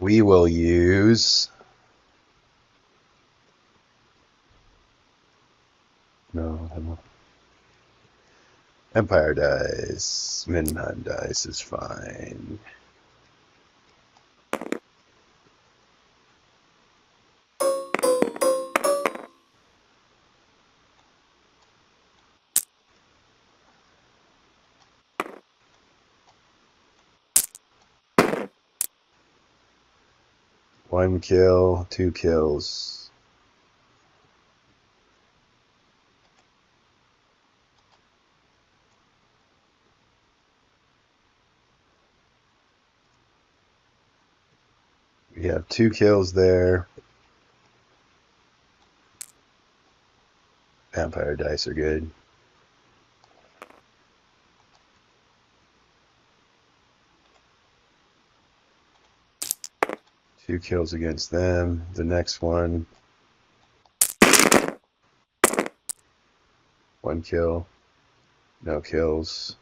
we will use... No. Empire dice. Midnight dice is fine. One kill, 2 kills. We have 2 kills there. Vampire dice are good. Two kills against them. The next one. 1 kill. No kills.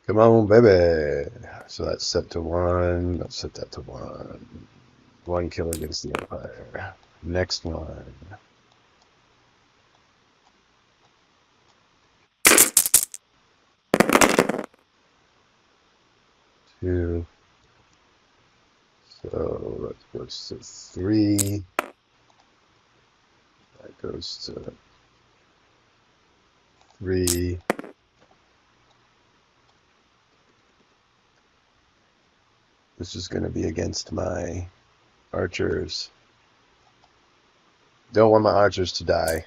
Come on, baby. So that's set to 1. Let's set that to 1. 1 kill against the Empire. Next one. 2. So that goes to 3. That goes to 3. This is going to be against my archers. Don't want my archers to die.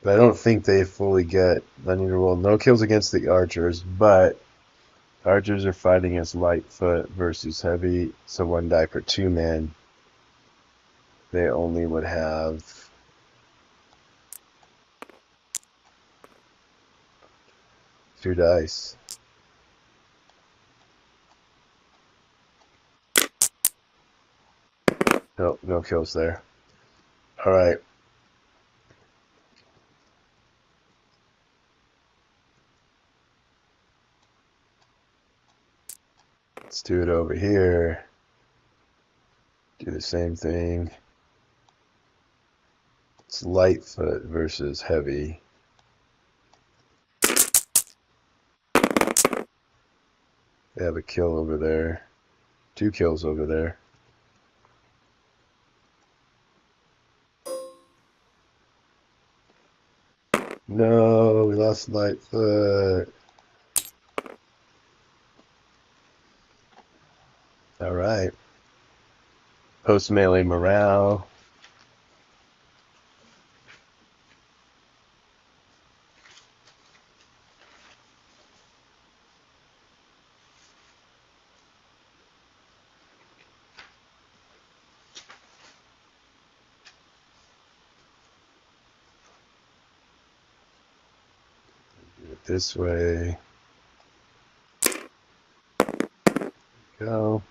But I don't think they fully get. I need to roll no kills against the archers, but archers are fighting as Lightfoot versus heavy, so 1 die per 2 men. They only would have 2 dice. Nope, no kills there. Alright. Let's do it over here. Do the same thing. It's Lightfoot versus heavy. They have a kill over there. 2 kills over there. No, we lost Lightfoot. Alright. Post-melee morale. Do it this way. Go.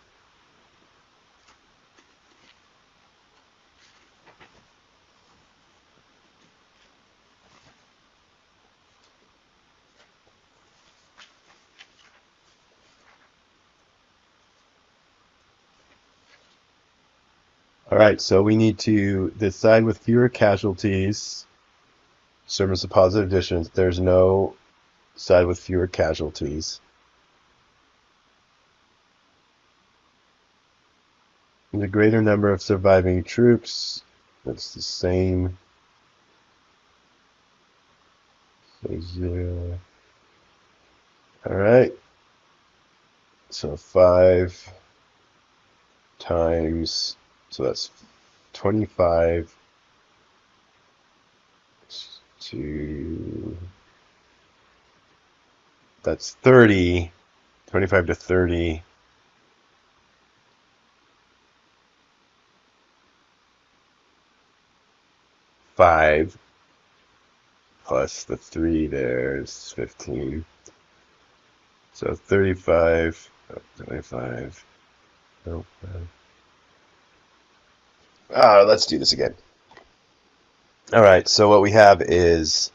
Alright, so we need to decide with fewer casualties. Serve as a positive addition. There's no side with fewer casualties. The greater number of surviving troops, that's the same. So 0. All right. So 5 times, so that's 25 to, that's 30, 25 to 30. Five plus the 3 there is 15. So 35, 25. Oh, let's do this again. All right, so what we have is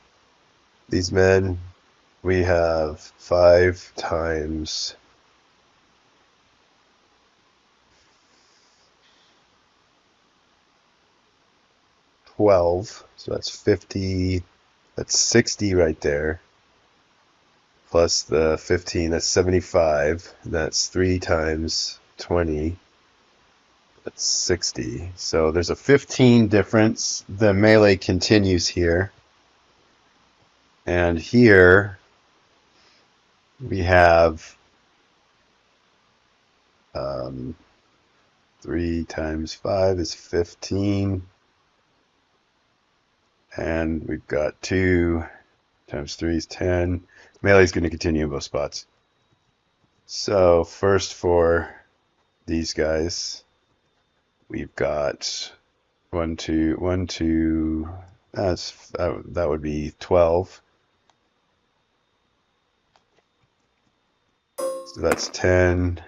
these men. We have 5 times 12, so that's 50, that's 60 right there, plus the 15, that's 75, that's 3 times 20, that's 60. So there's a 15 difference. The melee continues here, and here we have 3 times 5 is 15, and we've got 2 times 3 is 10. Melee is going to continue in both spots. So first for these guys, we've got 1, 2, 1, 2. That would be 12. So that's 10.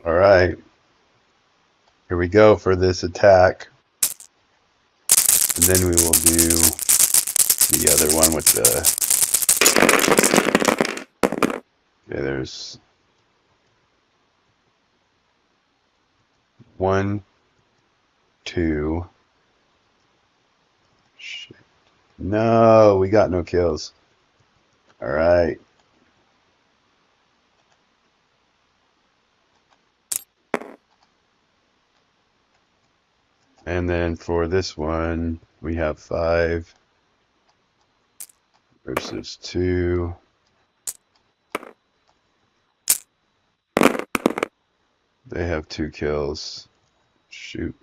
All right, here we go for this attack. And then we will do the other one with the. Okay, there's 1, 2. Shit. No, we got no kills. All right. And then for this one, we have 5 versus 2. They have 2 kills. Shoot.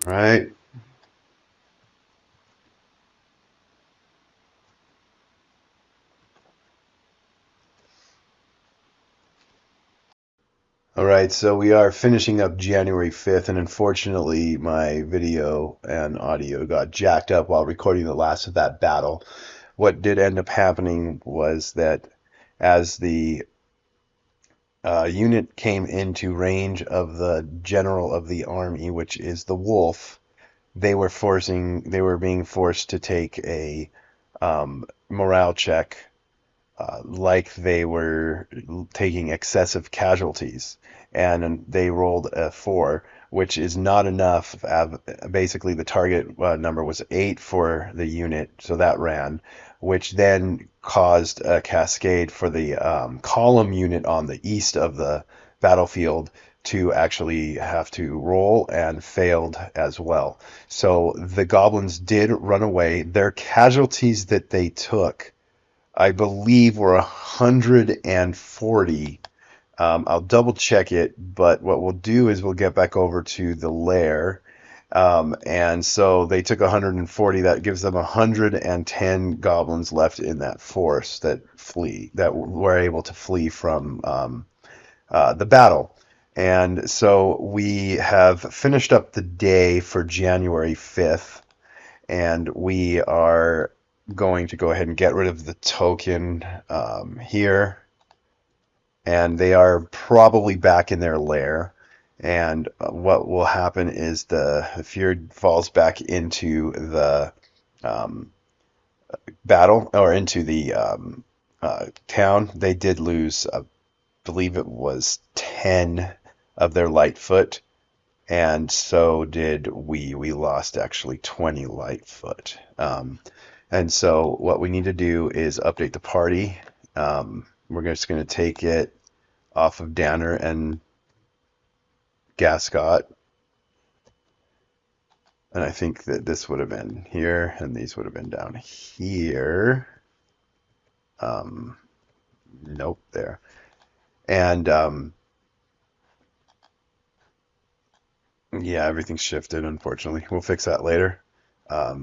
Right. All right, so we are finishing up January 5th, and unfortunately, my video and audio got jacked up while recording the last of that battle. What did end up happening was that as the unit came into range of the general of the army, which is the wolf, they were being forced to take a morale check, like they were taking excessive casualties, and they rolled a 4, which is not enough. Basically, the target number was 8 for the unit, so that ran, which then caused a cascade for the column unit on the east of the battlefield to actually have to roll and failed as well. So the goblins did run away. Their casualties that they took, I believe, were 140. I'll double check it, but what we'll do is we'll get back over to the lair. And so they took 140. That gives them 110 goblins left in that force that were able to flee from the battle. And so we have finished up the day for January 5th, and we are going to go ahead and get rid of the token here. And they are probably back in their lair. And what will happen is the Fjord falls back into the battle, or into the town. They did lose, I believe it was 10 of their Lightfoot, and so did we. We lost actually 20 Lightfoot. And so what we need to do is update the party. We're just going to take it off of Danner and Gascot. And I think that this would have been here, and these would have been down here. Nope, there. And yeah, everything's shifted, unfortunately. We'll fix that later.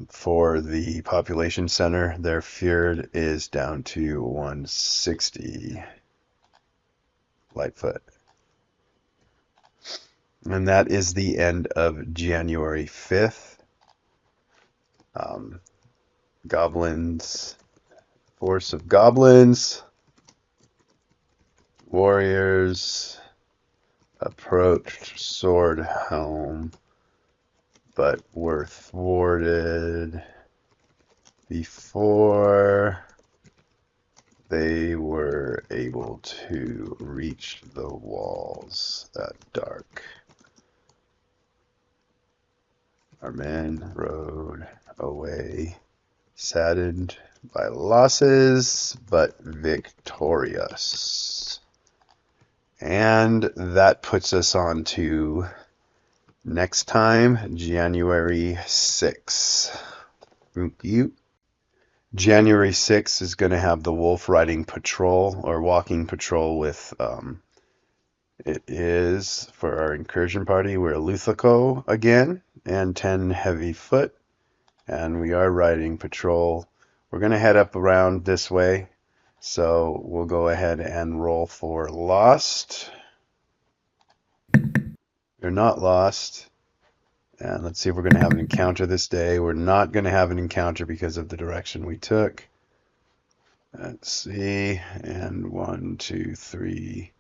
For the population center, their Fjord is down to 160 Lightfoot. And that is the end of January 5th. Goblins, force of goblins, warriors, approached sword helm, but were thwarted before they were able to reach the walls at dark. Our men rode away, saddened by losses, but victorious. And that puts us on to next time, January 6th. January 6th is going to have the wolf riding patrol, or walking patrol with, it is for our incursion party, we're Luthico again, and 10 heavy foot, and we are riding patrol. We're going to head up around this way, so we'll go ahead and roll for lost. You're not lost. And let's see if we're going to have an encounter this day. We're not going to have an encounter because of the direction we took. Let's see. And 1, 2, 3.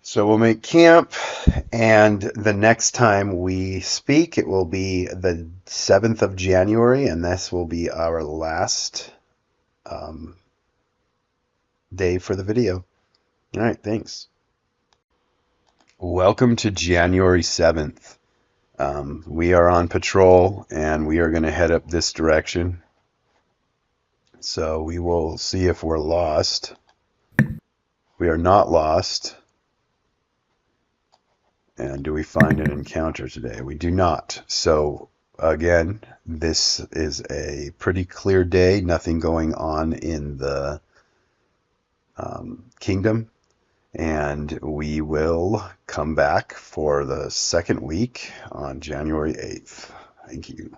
So we'll make camp. And the next time we speak, it will be the 7th of January. And this will be our last day for the video. All right. Thanks. Welcome to January 7th. We are on patrol, and we are going to head up this direction. So we will see if we're lost. We are not lost. And do we find an encounter today? We do not. So again, this is a pretty clear day. Nothing going on in the kingdom. And we will come back for the second week on January 8th. Thank you.